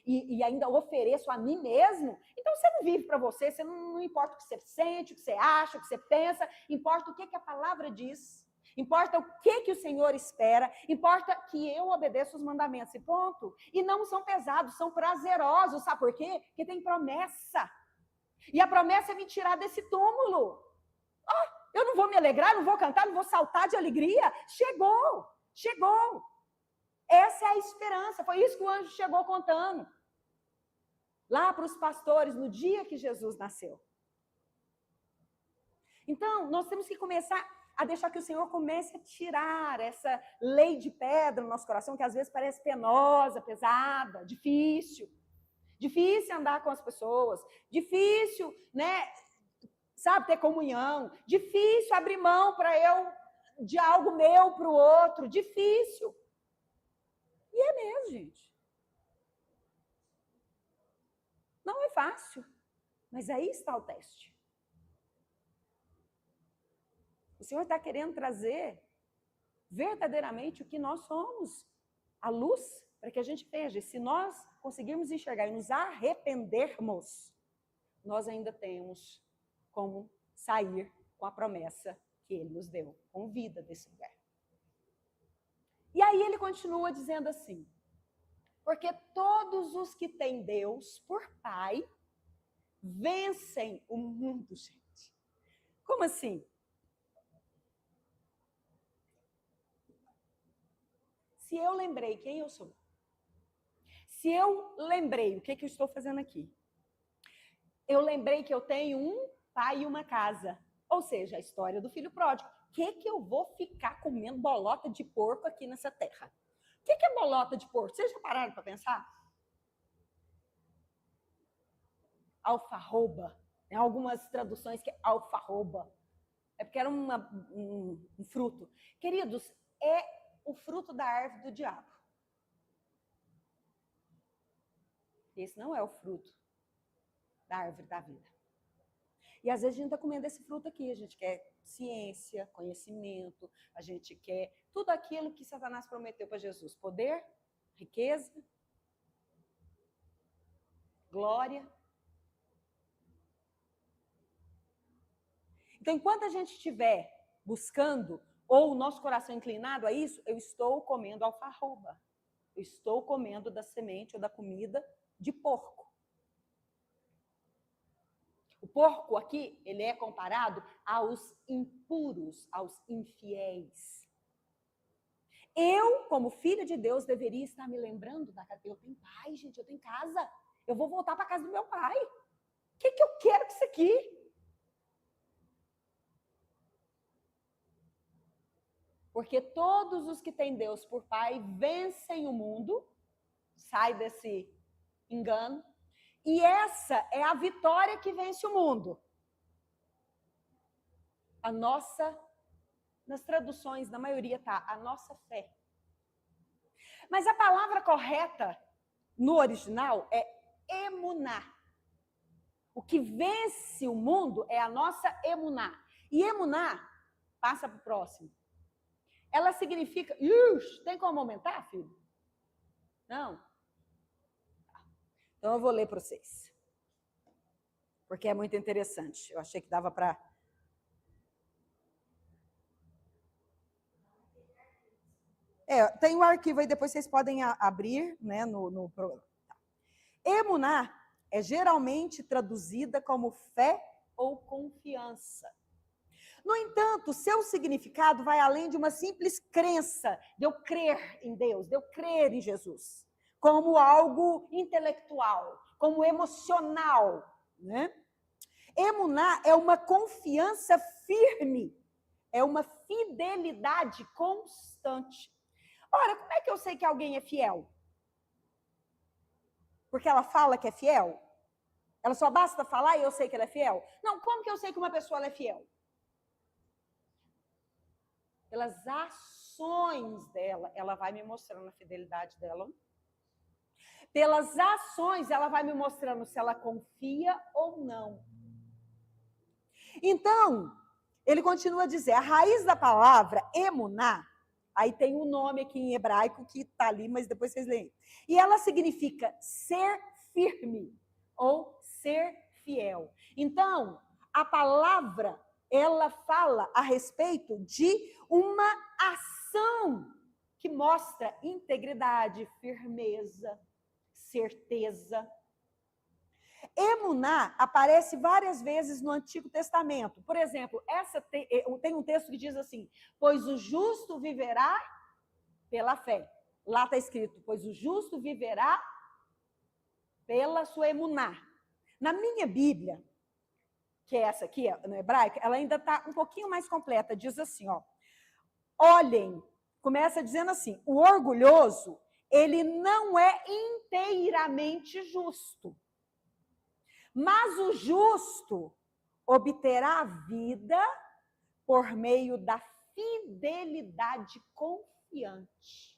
e ainda ofereço a mim mesmo, então você não vive para você, não importa o que você sente, o que você acha, o que você pensa, importa o que a palavra diz, importa o que o Senhor espera, importa que eu obedeça os mandamentos, e ponto. E não são pesados, são prazerosos, sabe por quê? Porque tem promessa. E a promessa é me tirar desse túmulo. Eu não vou me alegrar, não vou cantar, não vou saltar de alegria. Chegou. Essa é a esperança. Foi isso que o anjo chegou contando lá para os pastores no dia que Jesus nasceu. Então, nós temos que começar a deixar que o Senhor comece a tirar essa lei de pedra no nosso coração, que às vezes parece penosa, pesada, difícil andar com as pessoas, difícil, né, sabe, ter comunhão, difícil abrir mão para de algo meu para o outro, difícil. E é mesmo, gente. Não é fácil, mas aí está o teste. O Senhor está querendo trazer verdadeiramente o que nós somos, a luz, para que a gente veja. Se nós conseguirmos enxergar e nos arrependermos, nós ainda temos como sair com a promessa que Ele nos deu, com vida desse lugar. E aí ele continua dizendo assim, porque todos os que têm Deus por Pai vencem o mundo, gente. Como assim? Se eu lembrei quem eu sou, se eu lembrei o que eu estou fazendo aqui, eu lembrei que eu tenho um pai e uma casa, ou seja, a história do filho pródigo. O que eu vou ficar comendo bolota de porco aqui nessa terra? O que é bolota de porco? Vocês já pararam para pensar? Alfarroba. Tem algumas traduções que é alfarroba. É porque era um fruto. Queridos, é o fruto da árvore do diabo. Esse não é o fruto da árvore da vida. E às vezes a gente está comendo esse fruto aqui, a gente quer ciência, conhecimento, a gente quer tudo aquilo que Satanás prometeu para Jesus. Poder, riqueza, glória. Então, enquanto a gente estiver buscando, ou o nosso coração inclinado a isso, eu estou comendo alfarroba. Eu estou comendo da semente ou da comida de porco. O porco aqui, ele é comparado aos impuros, aos infiéis. Eu, como filho de Deus, deveria estar me lembrando da casa. Eu tenho pai, gente, eu tenho casa. Eu vou voltar para a casa do meu pai. O que eu quero com isso aqui? Porque todos os que têm Deus por pai vencem o mundo. Sai desse engano. E essa é a vitória que vence o mundo. A nossa, nas traduções, na maioria tá, a nossa fé. Mas a palavra correta no original é emuná. O que vence o mundo é a nossa emuná. E emuná, passa para o próximo. Ela significa... tem como aumentar, filho? Não? Então eu vou ler para vocês. Porque é muito interessante. Eu achei que dava para... tem o arquivo aí, depois vocês podem abrir, né, no programa. Emuná é geralmente traduzida como fé ou confiança. No entanto, seu significado vai além de uma simples crença, de eu crer em Deus, de eu crer em Jesus, como algo intelectual, como emocional, né? Emuná é uma confiança firme, é uma fidelidade constante. Ora, como é que eu sei que alguém é fiel? Porque ela fala que é fiel? Ela só basta falar e eu sei que ela é fiel? Não, como que eu sei que uma pessoa é fiel? Pelas ações dela, ela vai me mostrando a fidelidade dela. Pelas ações, ela vai me mostrando se ela confia ou não. Então, ele continua a dizer, a raiz da palavra emuná Aí tem um nome aqui em hebraico que está ali, mas depois vocês leem. E ela significa ser firme ou ser fiel. Então, a palavra, ela fala a respeito de uma ação que mostra integridade, firmeza, certeza. Emuná aparece várias vezes no Antigo Testamento. Por exemplo, tem um texto que diz assim: pois o justo viverá pela fé. Lá está escrito: pois o justo viverá pela sua emuná. Na minha Bíblia, que é essa aqui, no hebraico, ela ainda está um pouquinho mais completa. Diz assim, ó: olhem, começa dizendo assim: o orgulhoso, ele não é inteiramente justo. Mas o justo obterá a vida por meio da fidelidade confiante.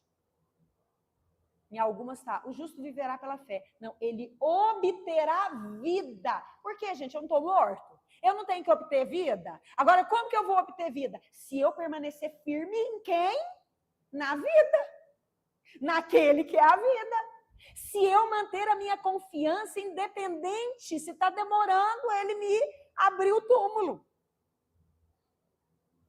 Em algumas está, o justo viverá pela fé. Não, ele obterá vida. Por quê, gente? Eu não estou morto. Eu não tenho que obter vida. Agora, como que eu vou obter vida? Se eu permanecer firme em quem? Na vida. Naquele que é a vida. Se eu manter a minha confiança independente, se está demorando ele me abrir o túmulo.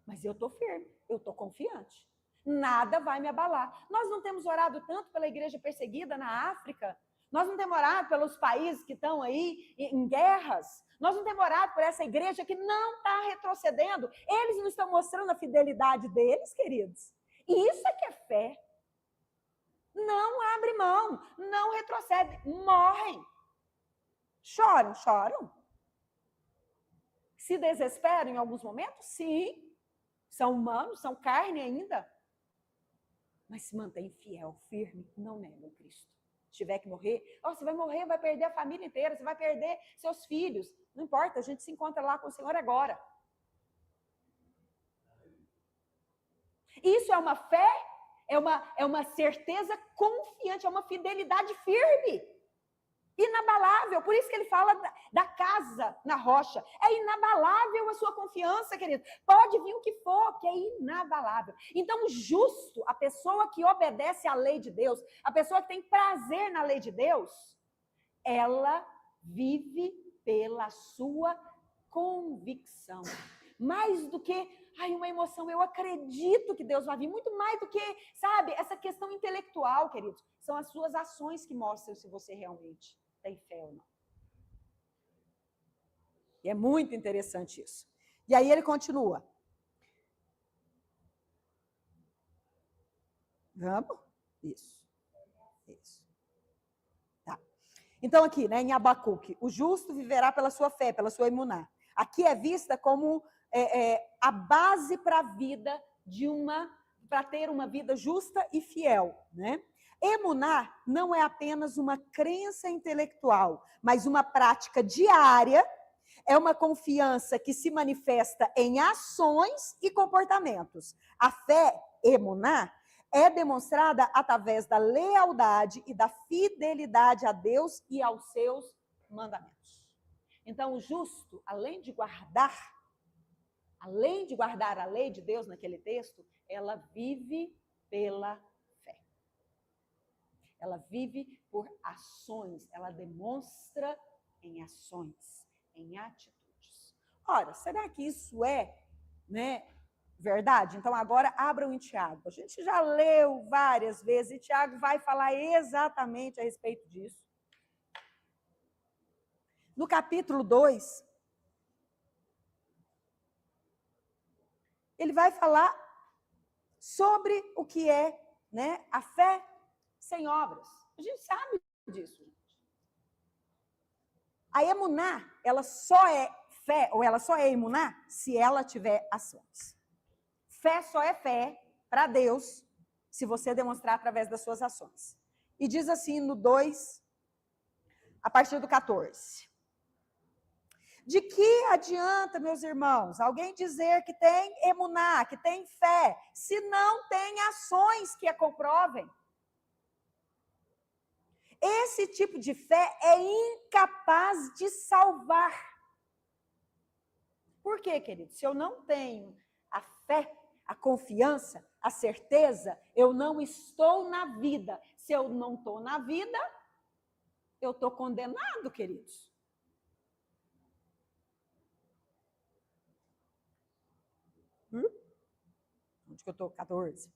Mas eu estou firme, eu estou confiante. Nada vai me abalar. Nós não temos orado tanto pela igreja perseguida na África. Nós não temos orado pelos países que estão aí em guerras. Nós não temos orado por essa igreja que não está retrocedendo. Eles não estão mostrando a fidelidade deles, queridos. E isso é que é fé. Não abre mão, não retrocede, morrem. Choram. Se desesperam em alguns momentos? Sim. São humanos, são carne ainda. Mas se mantém fiel, firme, não negam Cristo. Se tiver que morrer, você vai morrer, vai perder a família inteira, você vai perder seus filhos. Não importa, a gente se encontra lá com o Senhor agora. Isso é uma fé, é uma certeza confiante, é uma fidelidade firme. Inabalável, por isso que ele fala da casa na rocha. É inabalável a sua confiança, querido. Pode vir o que for, que é inabalável. Então, o justo, a pessoa que obedece à lei de Deus, a pessoa que tem prazer na lei de Deus, ela vive pela sua convicção. Mais do que uma emoção, eu acredito que Deus vai vir, muito mais do que, sabe, essa questão intelectual, queridos. São as suas ações que mostram se você realmente tem fé ou não. E é muito interessante isso. E aí ele continua. Vamos? Isso. Tá. Então aqui, né, em Abacuque, o justo viverá pela sua fé, pela sua emuná. Aqui é vista como a base para a vida para ter uma vida justa e fiel, né? Emuná não é apenas uma crença intelectual, mas uma prática diária, é uma confiança que se manifesta em ações e comportamentos. A fé, emuná, é demonstrada através da lealdade e da fidelidade a Deus e aos seus mandamentos. Então, o justo, além de guardar a lei de Deus naquele texto, ela vive pela fé. Ela vive por ações, ela demonstra em ações, em atitudes. Ora, será que isso é, né, verdade? Então, agora abram em Tiago. A gente já leu várias vezes e Tiago vai falar exatamente a respeito disso. No capítulo 2, ele vai falar sobre o que é, né, a fé sem obras. A gente sabe disso, gente. A emuná, ela só é fé, ou ela só é emuná, se ela tiver ações. Fé só é fé para Deus, se você demonstrar através das suas ações. E diz assim no 2, a partir do 14. De que adianta, meus irmãos, alguém dizer que tem emuná, que tem fé, se não tem ações que a comprovem? Esse tipo de fé é incapaz de salvar. Por quê, querido? Se eu não tenho a fé, a confiança, a certeza, eu não estou na vida. Se eu não estou na vida, eu estou condenado, queridos. Onde que eu estou? 14.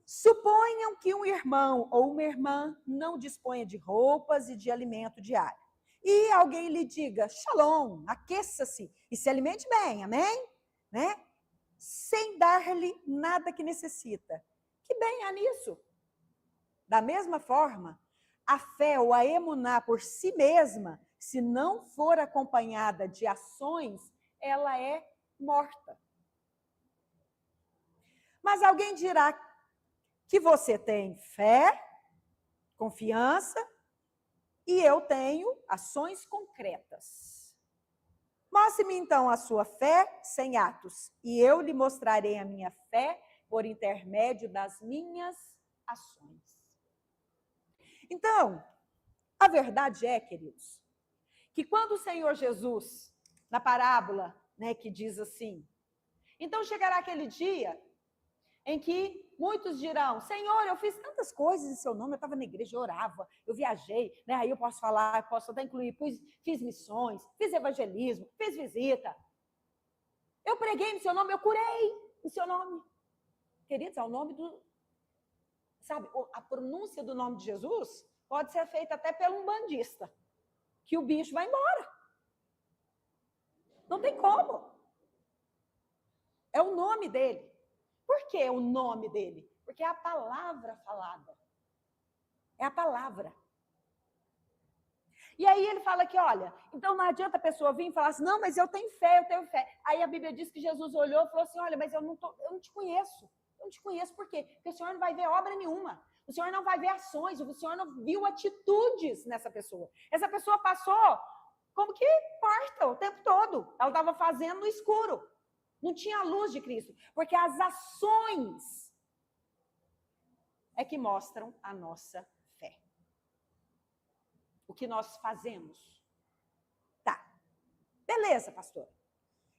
Suponham que um irmão ou uma irmã não disponha de roupas e de alimento diário. E alguém lhe diga, shalom, aqueça-se e se alimente bem, amém? Né? Sem dar-lhe nada que necessita. Que bem há nisso? Da mesma forma, a fé ou a emuná por si mesma, se não for acompanhada de ações, ela é morta. Mas alguém dirá que você tem fé, confiança, e eu tenho ações concretas. Mostre-me então a sua fé sem atos, e eu lhe mostrarei a minha fé por intermédio das minhas ações. Então, a verdade é, queridos, que quando o Senhor Jesus, na parábola, né, que diz assim, então chegará aquele dia em que muitos dirão, Senhor, eu fiz tantas coisas em seu nome, eu estava na igreja, eu orava, eu viajei, né? Aí eu posso falar, posso até incluir, fiz missões, fiz evangelismo, fiz visita. Eu preguei no seu nome, eu curei no seu nome. Queridos, é o nome do... Sabe, a pronúncia do nome de Jesus pode ser feita até por um bandista, que o bicho vai embora. Não tem como. É o nome dele. Por que o nome dele? Porque é a palavra falada. É a palavra. E aí ele fala que, olha, então não adianta a pessoa vir e falar assim, não, mas eu tenho fé, eu tenho fé. Aí a Bíblia diz que Jesus olhou e falou assim, olha, mas eu não te conheço. Eu não te conheço por quê? Porque o Senhor não vai ver obra nenhuma. O Senhor não vai ver ações, o Senhor não viu atitudes nessa pessoa. Essa pessoa passou como que morta o tempo todo. Ela estava fazendo no escuro. Não tinha a luz de Cristo. Porque as ações é que mostram a nossa fé. O que nós fazemos. Tá. Beleza, pastor.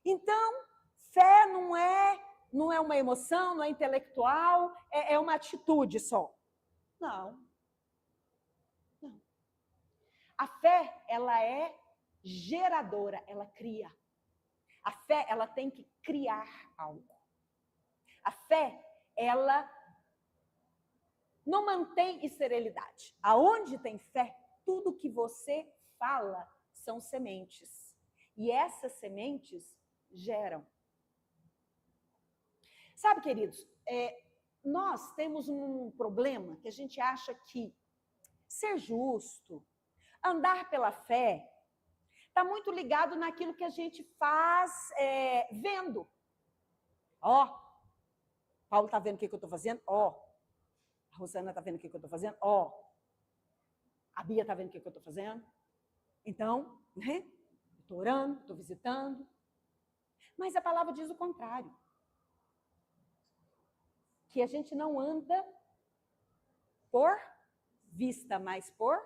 Então, fé não é uma emoção, não é intelectual, é uma atitude só. Não. Não. A fé, ela é geradora, ela cria. A fé, ela tem que criar algo. A fé, ela não mantém esterilidade. Aonde tem fé, tudo que você fala são sementes. E essas sementes geram. Sabe, queridos, nós temos um problema que a gente acha que ser justo, andar pela fé, está muito ligado naquilo que a gente faz vendo. Ó, Paulo está vendo o que eu estou fazendo? Ó, a Rosana está vendo o que eu estou fazendo? Ó, a Bia está vendo o que eu estou fazendo? Então, né? Estou orando, estou visitando. Mas a palavra diz o contrário. Que a gente não anda por vista, mas por...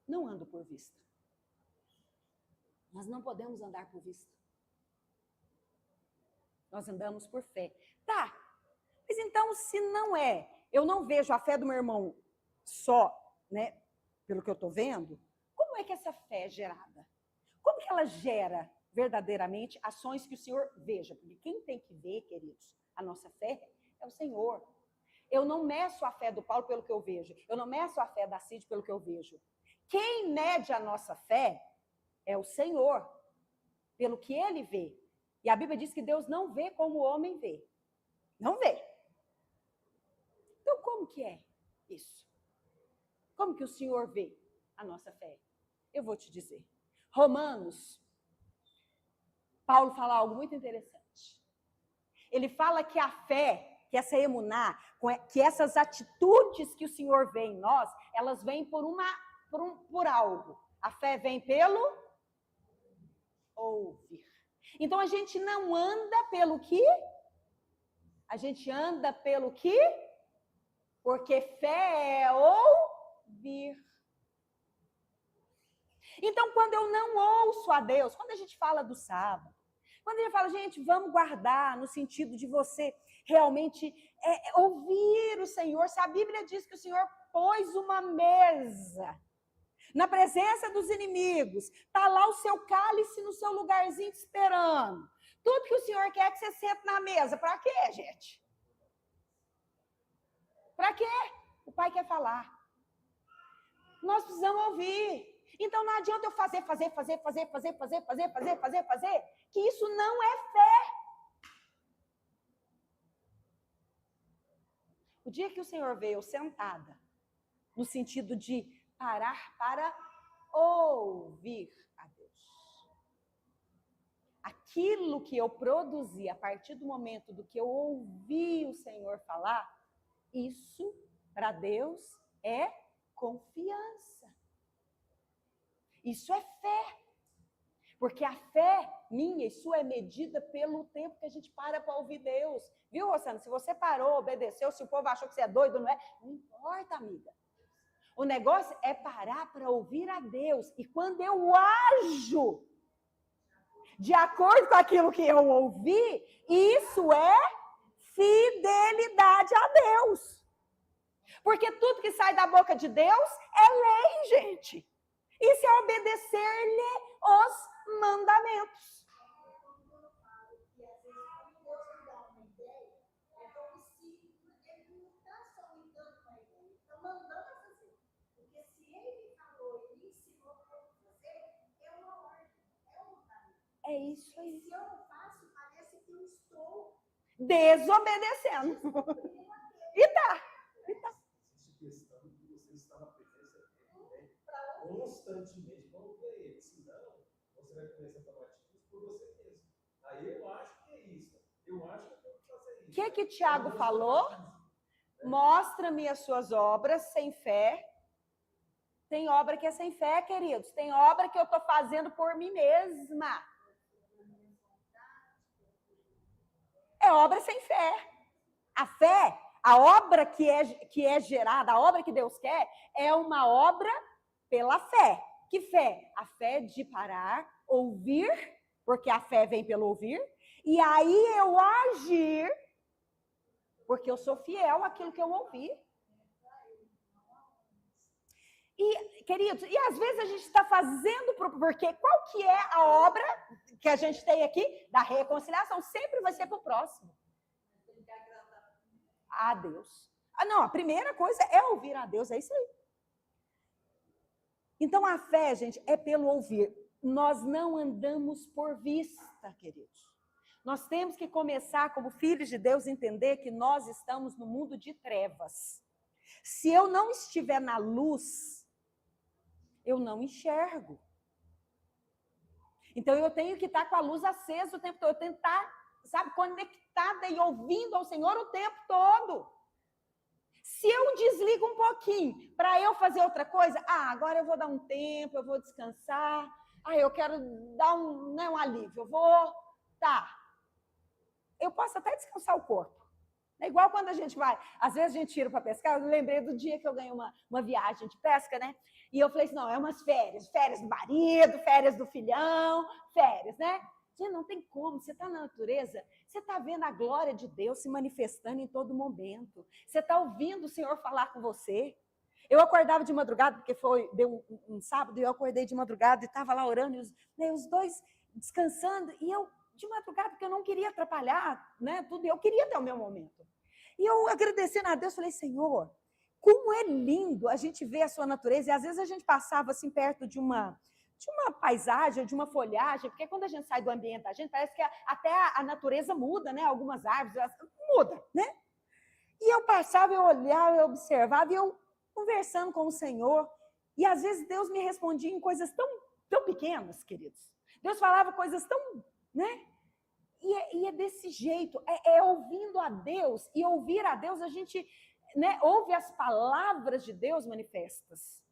Não ando por vista. Nós não podemos andar por vista. Nós andamos por fé. Tá, mas então se não eu não vejo a fé do meu irmão só, né, pelo que eu estou vendo, como é que essa fé é gerada? Como que ela gera verdadeiramente ações que o Senhor veja? Porque quem tem que ver, queridos, a nossa fé é o Senhor. Eu não meço a fé do Paulo pelo que eu vejo. Eu não meço a fé da Cid pelo que eu vejo. Quem mede a nossa fé é o Senhor, pelo que ele vê. E a Bíblia diz que Deus não vê como o homem vê. Não vê. Então, como que é isso? Como que o Senhor vê a nossa fé? Eu vou te dizer. Romanos, Paulo fala algo muito interessante. Ele fala que a fé, que essa emuná, que essas atitudes que o Senhor vê em nós, elas vêm por algo. A fé vem pelo ouvir. Então, a gente não anda pelo que? A gente anda pelo que? Porque fé é ouvir. Então, quando eu não ouço a Deus, quando a gente fala do sábado, quando a gente fala, gente, vamos guardar, no sentido de você realmente ouvir o Senhor. Se a Bíblia diz que o Senhor pôs uma mesa na presença dos inimigos, está lá o seu cálice no seu lugarzinho te esperando. Tudo que o Senhor quer é que você sente na mesa. Para quê, gente? Para quê? O Pai quer falar. Nós precisamos ouvir. Então não adianta eu fazer, que isso não é fé. O dia que o Senhor veio sentada, no sentido de parar para ouvir a Deus. Aquilo que eu produzi a partir do momento do que eu ouvi o Senhor falar, isso para Deus é confiança. Isso é fé. Porque a fé minha e sua é medida pelo tempo que a gente para ouvir Deus. Viu, Rosana? Se você parou, obedeceu, se o povo achou que você é doido, não é? Não importa, amiga. O negócio é parar para ouvir a Deus. E quando eu ajo de acordo com aquilo que eu ouvi, isso é fidelidade a Deus. Porque tudo que sai da boca de Deus é lei, gente. Isso é obedecer-lhe os mandamentos. É isso aí. Se eu não faço, parece que eu estou desobedecendo. E tá.
Existe questão de você estar na presença dele, né? Constantemente para ouvir ele. Senão, você vai começar a tomar atitudes por você mesmo. Aí eu acho que é isso. Eu acho que eu tenho que fazer isso.
O que Tiago falou? Mostra-me as suas obras sem fé. Tem obra que é sem fé, queridos. Tem obra que eu estou fazendo por mim mesma. É obra sem fé. A fé, a obra que é gerada, a obra que Deus quer, é uma obra pela fé. Que fé? A fé de parar, ouvir, porque a fé vem pelo ouvir, e aí eu agir, porque eu sou fiel àquilo que eu ouvi. E, queridos, e às vezes a gente está fazendo, porque qual que é a obra que a gente tem aqui da reconciliação? Sempre vai ser para o próximo. A Deus. Não, a primeira coisa é ouvir a Deus, é isso aí. Então a fé, gente, é pelo ouvir. Nós não andamos por vista, queridos. Nós temos que começar, como filhos de Deus, entender que nós estamos no mundo de trevas. Se eu não estiver na luz, eu não enxergo. Então eu tenho que estar com a luz acesa o tempo todo. Eu tenho que estar, sabe, conectada e ouvindo ao Senhor o tempo todo. Se eu desligo um pouquinho para eu fazer outra coisa, agora eu vou dar um tempo, eu vou descansar, eu quero dar um alívio, eu vou, eu posso até descansar o corpo. É igual quando a gente vai, às vezes a gente tira para pescar, eu lembrei do dia que eu ganhei uma viagem de pesca, né? E eu falei assim, não, é umas férias do marido, férias do filhão, férias, né? Gente, não tem como, você está na natureza, você está vendo a glória de Deus se manifestando em todo momento. Você está ouvindo o Senhor falar com você. Eu acordava de madrugada, porque deu um sábado, e eu acordei de madrugada e estava lá orando, e os dois descansando, e eu de madrugada, porque eu não queria atrapalhar, né, tudo, eu queria ter o meu momento. E eu agradecendo a Deus, falei, Senhor, como é lindo a gente ver a sua natureza, e às vezes a gente passava assim perto de uma paisagem, de uma folhagem, porque quando a gente sai do ambiente da gente, parece que até a natureza muda, né? Algumas árvores, muda, né? E eu passava, eu olhava, eu observava, e eu conversando com o Senhor, e às vezes Deus me respondia em coisas tão pequenas, queridos. Deus falava coisas tão, né? E é desse jeito, é ouvindo a Deus, e ouvir a Deus, a gente, né, ouve as palavras de Deus manifestas.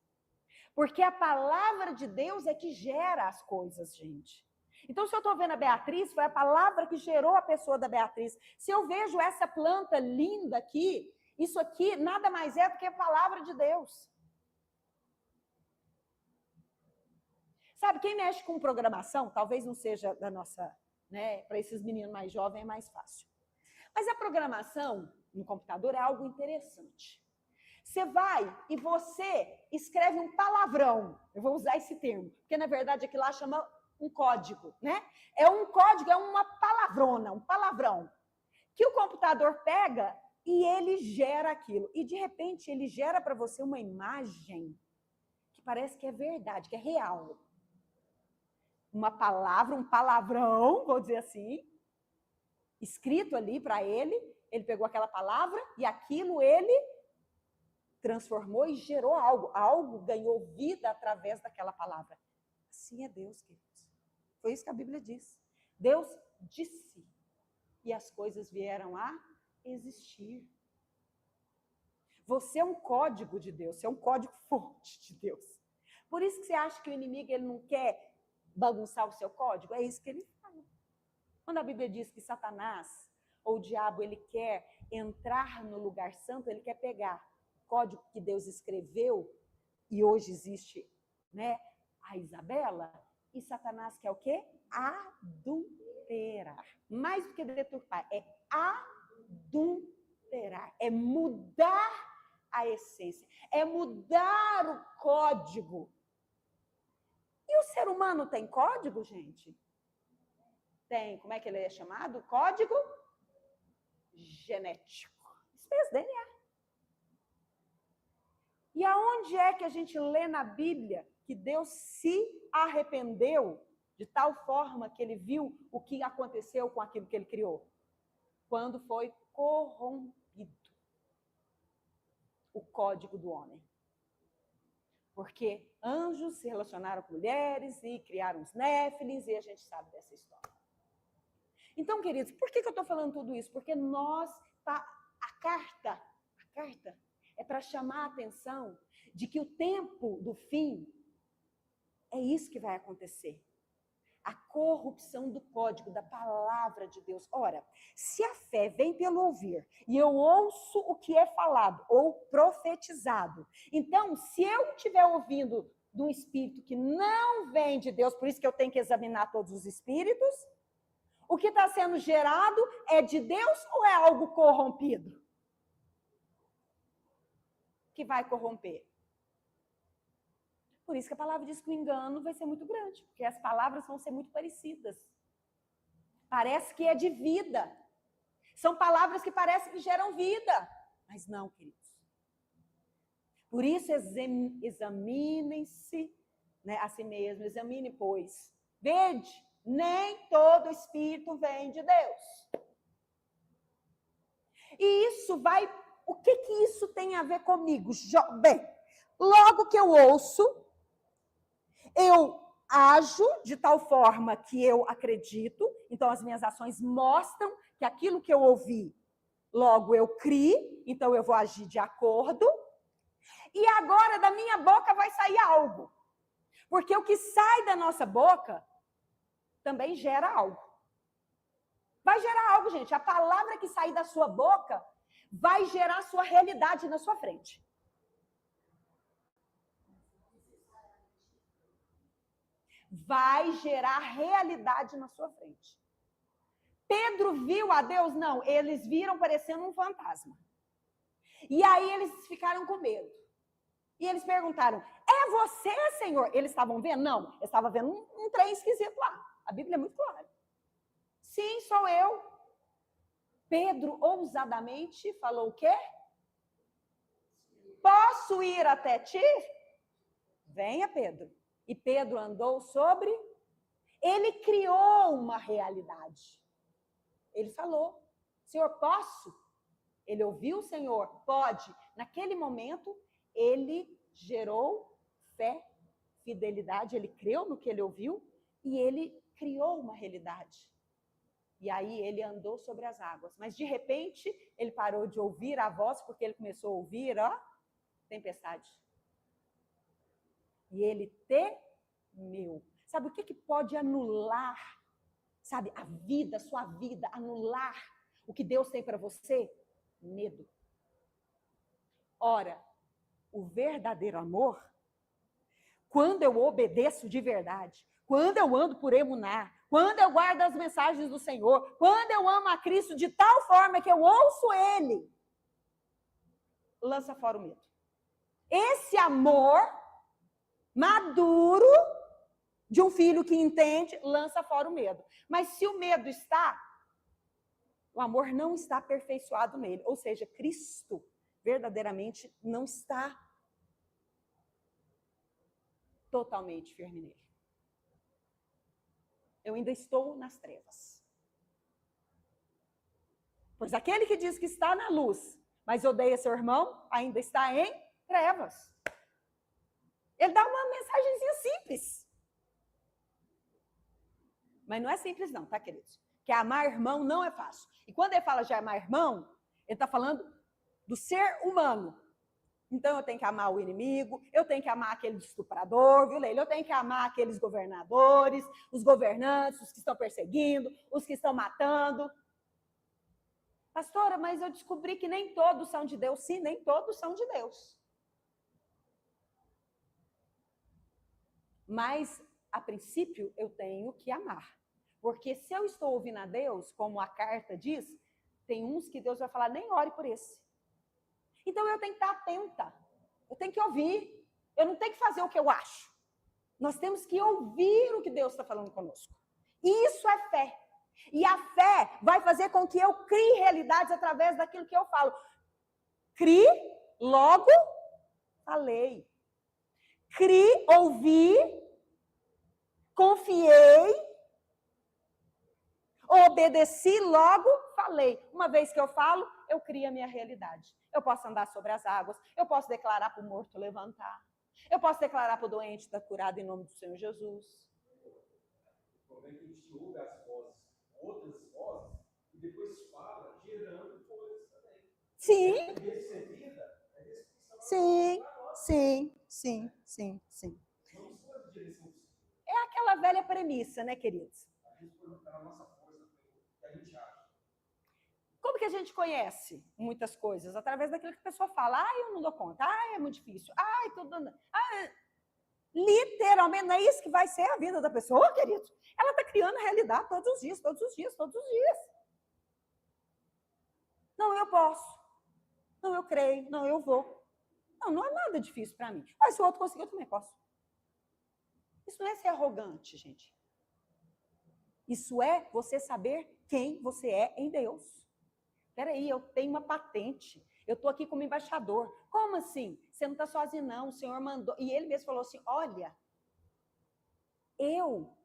Porque a palavra de Deus é que gera as coisas, gente. Então, se eu estou vendo a Beatriz, foi a palavra que gerou a pessoa da Beatriz. Se eu vejo essa planta linda aqui, isso aqui nada mais é do que a palavra de Deus. Sabe, quem mexe com programação, talvez não seja da nossa, né, para esses meninos mais jovens é mais fácil. Mas a programação no computador é algo interessante. Você vai e você escreve um palavrão. Eu vou usar esse termo, porque na verdade aquilo lá chama um código, né? É um código, é uma palavrona, um palavrão, que o computador pega e ele gera aquilo. E de repente ele gera para você uma imagem que parece que é verdade, que é real. Uma palavra, um palavrão, vou dizer assim, escrito ali para ele pegou aquela palavra e aquilo ele transformou e gerou algo ganhou vida através daquela palavra. Assim é Deus, queridos. Foi isso que a Bíblia diz. Deus disse e as coisas vieram a existir. Você é um código de Deus, você é um código fonte de Deus. Por isso que você acha que o inimigo ele não quer bagunçar o seu código? É isso que ele fala. Quando a Bíblia diz que Satanás ou o diabo ele quer entrar no lugar santo, ele quer pegar código que Deus escreveu, e hoje existe, né, a Isabela, e Satanás quer o quê? Adulterar. Mais do que deturpar, é adulterar, é mudar a essência, é mudar o código. E o ser humano tem código, gente? Tem, como é que ele é chamado? Código genético. Isso mesmo, DNA. E aonde é que a gente lê na Bíblia que Deus se arrependeu de tal forma que ele viu o que aconteceu com aquilo que ele criou? Quando foi corrompido o código do homem. Porque anjos se relacionaram com mulheres e criaram os néfilins, e a gente sabe dessa história. Então, queridos, por que eu estou falando tudo isso? Porque a carta é para chamar a atenção de que o tempo do fim é isso que vai acontecer. A corrupção do código, da palavra de Deus. Ora, se a fé vem pelo ouvir, e eu ouço o que é falado ou profetizado, então, se eu estiver ouvindo de um espírito que não vem de Deus, por isso que eu tenho que examinar todos os espíritos, o que está sendo gerado é de Deus ou é algo corrompido? Que vai corromper. Por isso que a palavra diz que o engano vai ser muito grande, porque as palavras vão ser muito parecidas. Parece que é de vida. São palavras que parecem que geram vida, mas não, queridos. Por isso, examinem-se, né, a si mesmo, examine, pois. Vede, nem todo espírito vem de Deus. E isso vai... O que isso tem a ver comigo? Bem, logo que eu ouço, eu ajo de tal forma que eu acredito, então as minhas ações mostram que aquilo que eu ouvi, logo eu crio, então eu vou agir de acordo, e agora da minha boca vai sair algo, porque o que sai da nossa boca também gera algo. Vai gerar algo, gente. A palavra que sair da sua boca vai gerar a sua realidade na sua frente. Vai gerar realidade na sua frente. Pedro viu a Deus? Não, eles viram parecendo um fantasma. E aí eles ficaram com medo. E eles perguntaram, é você, Senhor? Eles estavam vendo? Não, eles estavam vendo um trem esquisito lá. A Bíblia é muito clara. Sim, sou eu. Pedro ousadamente falou o quê? Posso ir até ti? Venha, Pedro. E Pedro andou sobre... Ele criou uma realidade. Ele falou, Senhor, posso? Ele ouviu o Senhor, pode. Naquele momento, ele gerou fé, fidelidade, ele creu no que ele ouviu e ele criou uma realidade. E aí ele andou sobre as águas. Mas de repente, ele parou de ouvir a voz, porque ele começou a ouvir, tempestade. E ele temeu. Sabe o que pode anular, sabe, a vida, a sua vida, anular o que Deus tem para você? Medo. Ora, o verdadeiro amor, quando eu obedeço de verdade, quando eu ando por emuná, quando eu guardo as mensagens do Senhor, quando eu amo a Cristo de tal forma que eu ouço Ele, lança fora o medo. Esse amor maduro de um filho que entende, lança fora o medo. Mas se o medo está, o amor não está aperfeiçoado nele. Ou seja, Cristo verdadeiramente não está totalmente firme nele. Eu ainda estou nas trevas. Pois aquele que diz que está na luz, mas odeia seu irmão, ainda está em trevas. Ele dá uma mensagenzinha simples. Mas não é simples não, tá, queridos? Que amar irmão não é fácil. E quando ele fala de amar irmão, ele está falando do ser humano. Então eu tenho que amar o inimigo, eu tenho que amar aquele estuprador, viu, Leila? Eu tenho que amar aqueles governadores, os governantes, os que estão perseguindo, os que estão matando. Pastora, mas eu descobri que nem todos são de Deus. Sim, nem todos são de Deus. Mas, a princípio, eu tenho que amar. Porque se eu estou ouvindo a Deus, como a carta diz, tem uns que Deus vai falar, nem ore por esse. Então, eu tenho que estar atenta. Eu tenho que ouvir. Eu não tenho que fazer o que eu acho. Nós temos que ouvir o que Deus está falando conosco. Isso é fé. E a fé vai fazer com que eu crie realidades através daquilo que eu falo. Crie, logo falei. Crie, ouvi, confiei, obedeci, logo falei. Uma vez que eu falo, eu crio a minha realidade. Eu posso andar sobre as águas, eu posso declarar para o morto levantar, eu posso declarar para o doente estar curado em nome do Senhor Jesus.
O problema é que a gente ouve as vozes, outras vozes, e depois fala, gerando coisas também.
Sim.
Recebida, é restrição.
Sim.
Não só a direção do Senhor.
É aquela velha premissa, né, queridos?
A gente foi pela nossa força, que a gente acha.
Como que a gente conhece muitas coisas? Através daquilo que a pessoa fala. Ah, eu não dou conta. Ah, é muito difícil. Ah, tudo. Literalmente, não é isso que vai ser a vida da pessoa, queridos? Ela está criando a realidade todos os dias. Não, eu posso. Não, eu creio. Não, eu vou. Não é nada difícil para mim. Mas se o outro conseguir, eu também posso. Isso não é ser arrogante, gente. Isso é você saber quem você é em Deus. Peraí, eu tenho uma patente. Eu estou aqui como embaixador. Como assim? Você não está sozinho, não. O Senhor mandou. E ele mesmo falou assim, olha, eu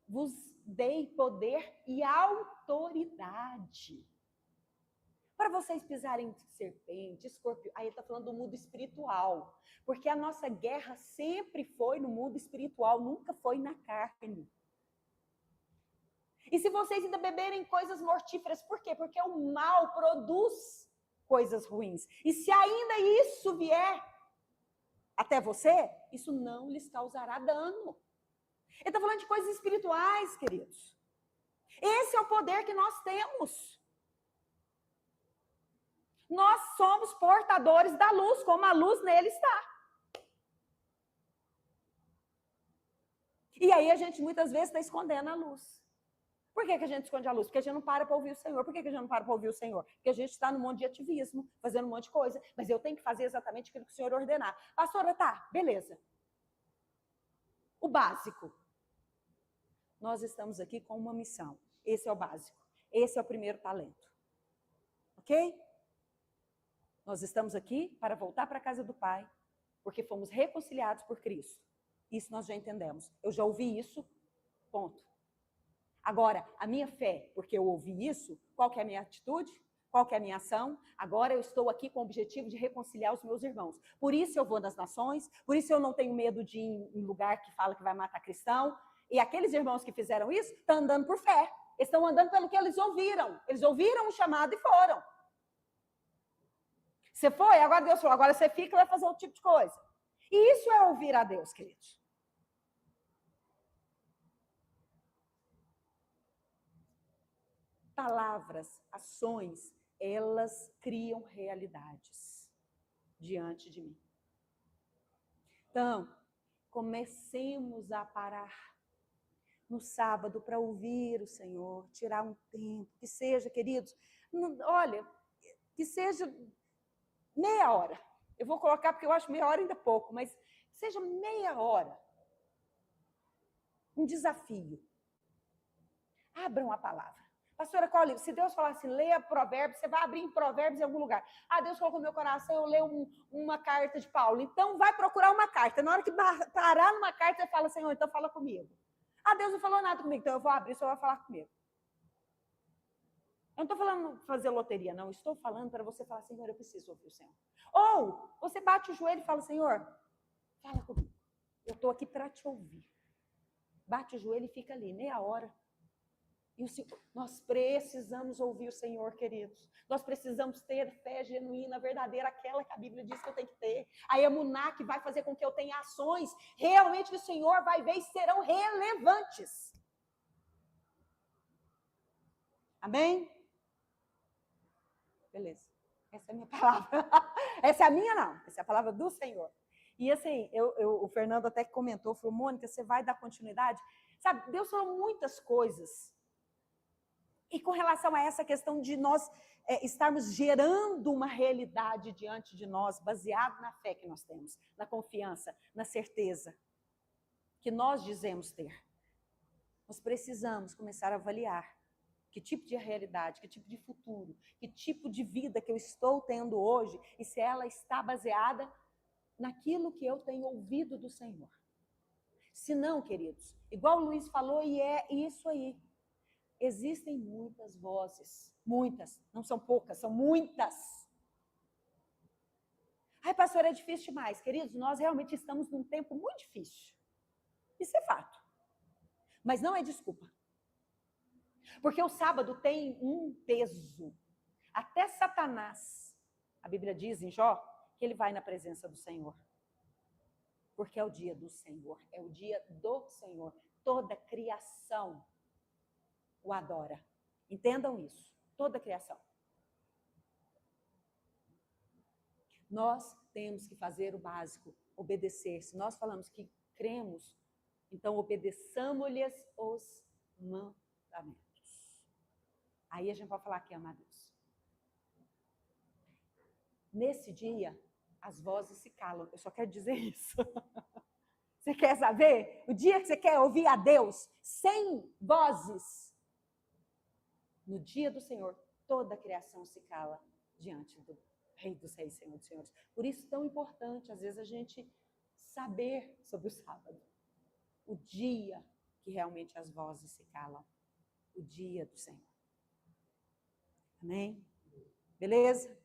vos dei poder e autoridade para vocês pisarem serpente, escorpião. Aí ele está falando do mundo espiritual. Porque a nossa guerra sempre foi no mundo espiritual, nunca foi na carne. E se vocês ainda beberem coisas mortíferas, por quê? Porque o mal produz coisas ruins. E se ainda isso vier até você, isso não lhes causará dano. Ele está falando de coisas espirituais, queridos. Esse é o poder que nós temos. Nós somos portadores da luz, como a luz nele está. E aí a gente muitas vezes está escondendo a luz. Por que a gente esconde a luz? Porque a gente não para ouvir o Senhor. Por que a gente não para para ouvir o Senhor? Porque a gente está num monte de ativismo, fazendo um monte de coisa. Mas eu tenho que fazer exatamente aquilo que o Senhor ordenar. Pastora, tá, beleza. O básico. Nós estamos aqui com uma missão. Esse é o básico. Esse é o primeiro talento. Ok? Nós estamos aqui para voltar para a casa do Pai, porque fomos reconciliados por Cristo. Isso nós já entendemos. Eu já ouvi isso, ponto. Agora, a minha fé, porque eu ouvi isso, qual que é a minha atitude? Qual que é a minha ação? Agora eu estou aqui com o objetivo de reconciliar os meus irmãos. Por isso eu vou nas nações, por isso eu não tenho medo de ir em lugar que fala que vai matar cristão. E aqueles irmãos que fizeram isso, estão andando por fé. Eles estão andando pelo que eles ouviram. Eles ouviram o chamado e foram. Você foi, agora Deus falou, agora você fica e vai fazer outro tipo de coisa. E isso é ouvir a Deus, queridos. Palavras, ações, elas criam realidades diante de mim. Então, comecemos a parar no sábado para ouvir o Senhor, tirar um tempo, que seja, queridos, olha, que seja meia hora. Eu vou colocar porque eu acho meia hora ainda pouco, mas seja meia hora. Um desafio. Abram a palavra. Pastora, qual livro? Se Deus falar assim, leia Provérbios, você vai abrir em Provérbios em algum lugar. Ah, Deus colocou no meu coração, eu leio uma carta de Paulo. Então, vai procurar uma carta. Na hora que parar numa carta, você fala, Senhor, então fala comigo. Ah, Deus não falou nada comigo, então eu vou abrir, o Senhor vai falar comigo. Eu não estou falando fazer loteria, não. Estou falando para você falar, Senhor, eu preciso ouvir o Senhor. Ou, você bate o joelho e fala, Senhor, fala comigo. Eu estou aqui para te ouvir. Bate o joelho e fica ali, meia hora. E o Senhor, nós precisamos ouvir o Senhor, queridos. Nós precisamos ter fé genuína, verdadeira, aquela que a Bíblia diz que eu tenho que ter. A emuná que vai fazer com que eu tenha ações realmente que o Senhor vai ver e serão relevantes. Amém? Beleza. Essa é a minha palavra. Essa é a minha, não. Essa é a palavra do Senhor. E assim, o Fernando até comentou, falou, Mônica, você vai dar continuidade? Sabe, Deus falou muitas coisas. E com relação a essa questão de nós estarmos gerando uma realidade diante de nós, baseado na fé que nós temos, na confiança, na certeza que nós dizemos ter. Nós precisamos começar a avaliar que tipo de realidade, que tipo de futuro, que tipo de vida que eu estou tendo hoje e se ela está baseada naquilo que eu tenho ouvido do Senhor. Se não, queridos, igual o Luiz falou, e é isso aí. Existem muitas vozes, muitas, não são poucas, são muitas. Ai, pastor, é difícil demais. Queridos, nós realmente estamos num tempo muito difícil. Isso é fato. Mas não é desculpa. Porque o sábado tem um peso. Até Satanás, a Bíblia diz em Jó, que ele vai na presença do Senhor. Porque é o dia do Senhor, é o dia do Senhor. Toda a criação o adora. Entendam isso. Toda a criação. Nós temos que fazer o básico, obedecer. Se nós falamos que cremos, então obedeçamos-lhes os mandamentos. Aí a gente pode falar que ama a Deus. Nesse dia, as vozes se calam. Eu só quero dizer isso. Você quer saber? O dia que você quer ouvir a Deus sem vozes, no dia do Senhor, toda a criação se cala diante do Rei dos Reis, Senhor dos Senhores. Por isso, tão importante, às vezes, a gente saber sobre o sábado. O dia que realmente as vozes se calam. O dia do Senhor. Amém? Beleza?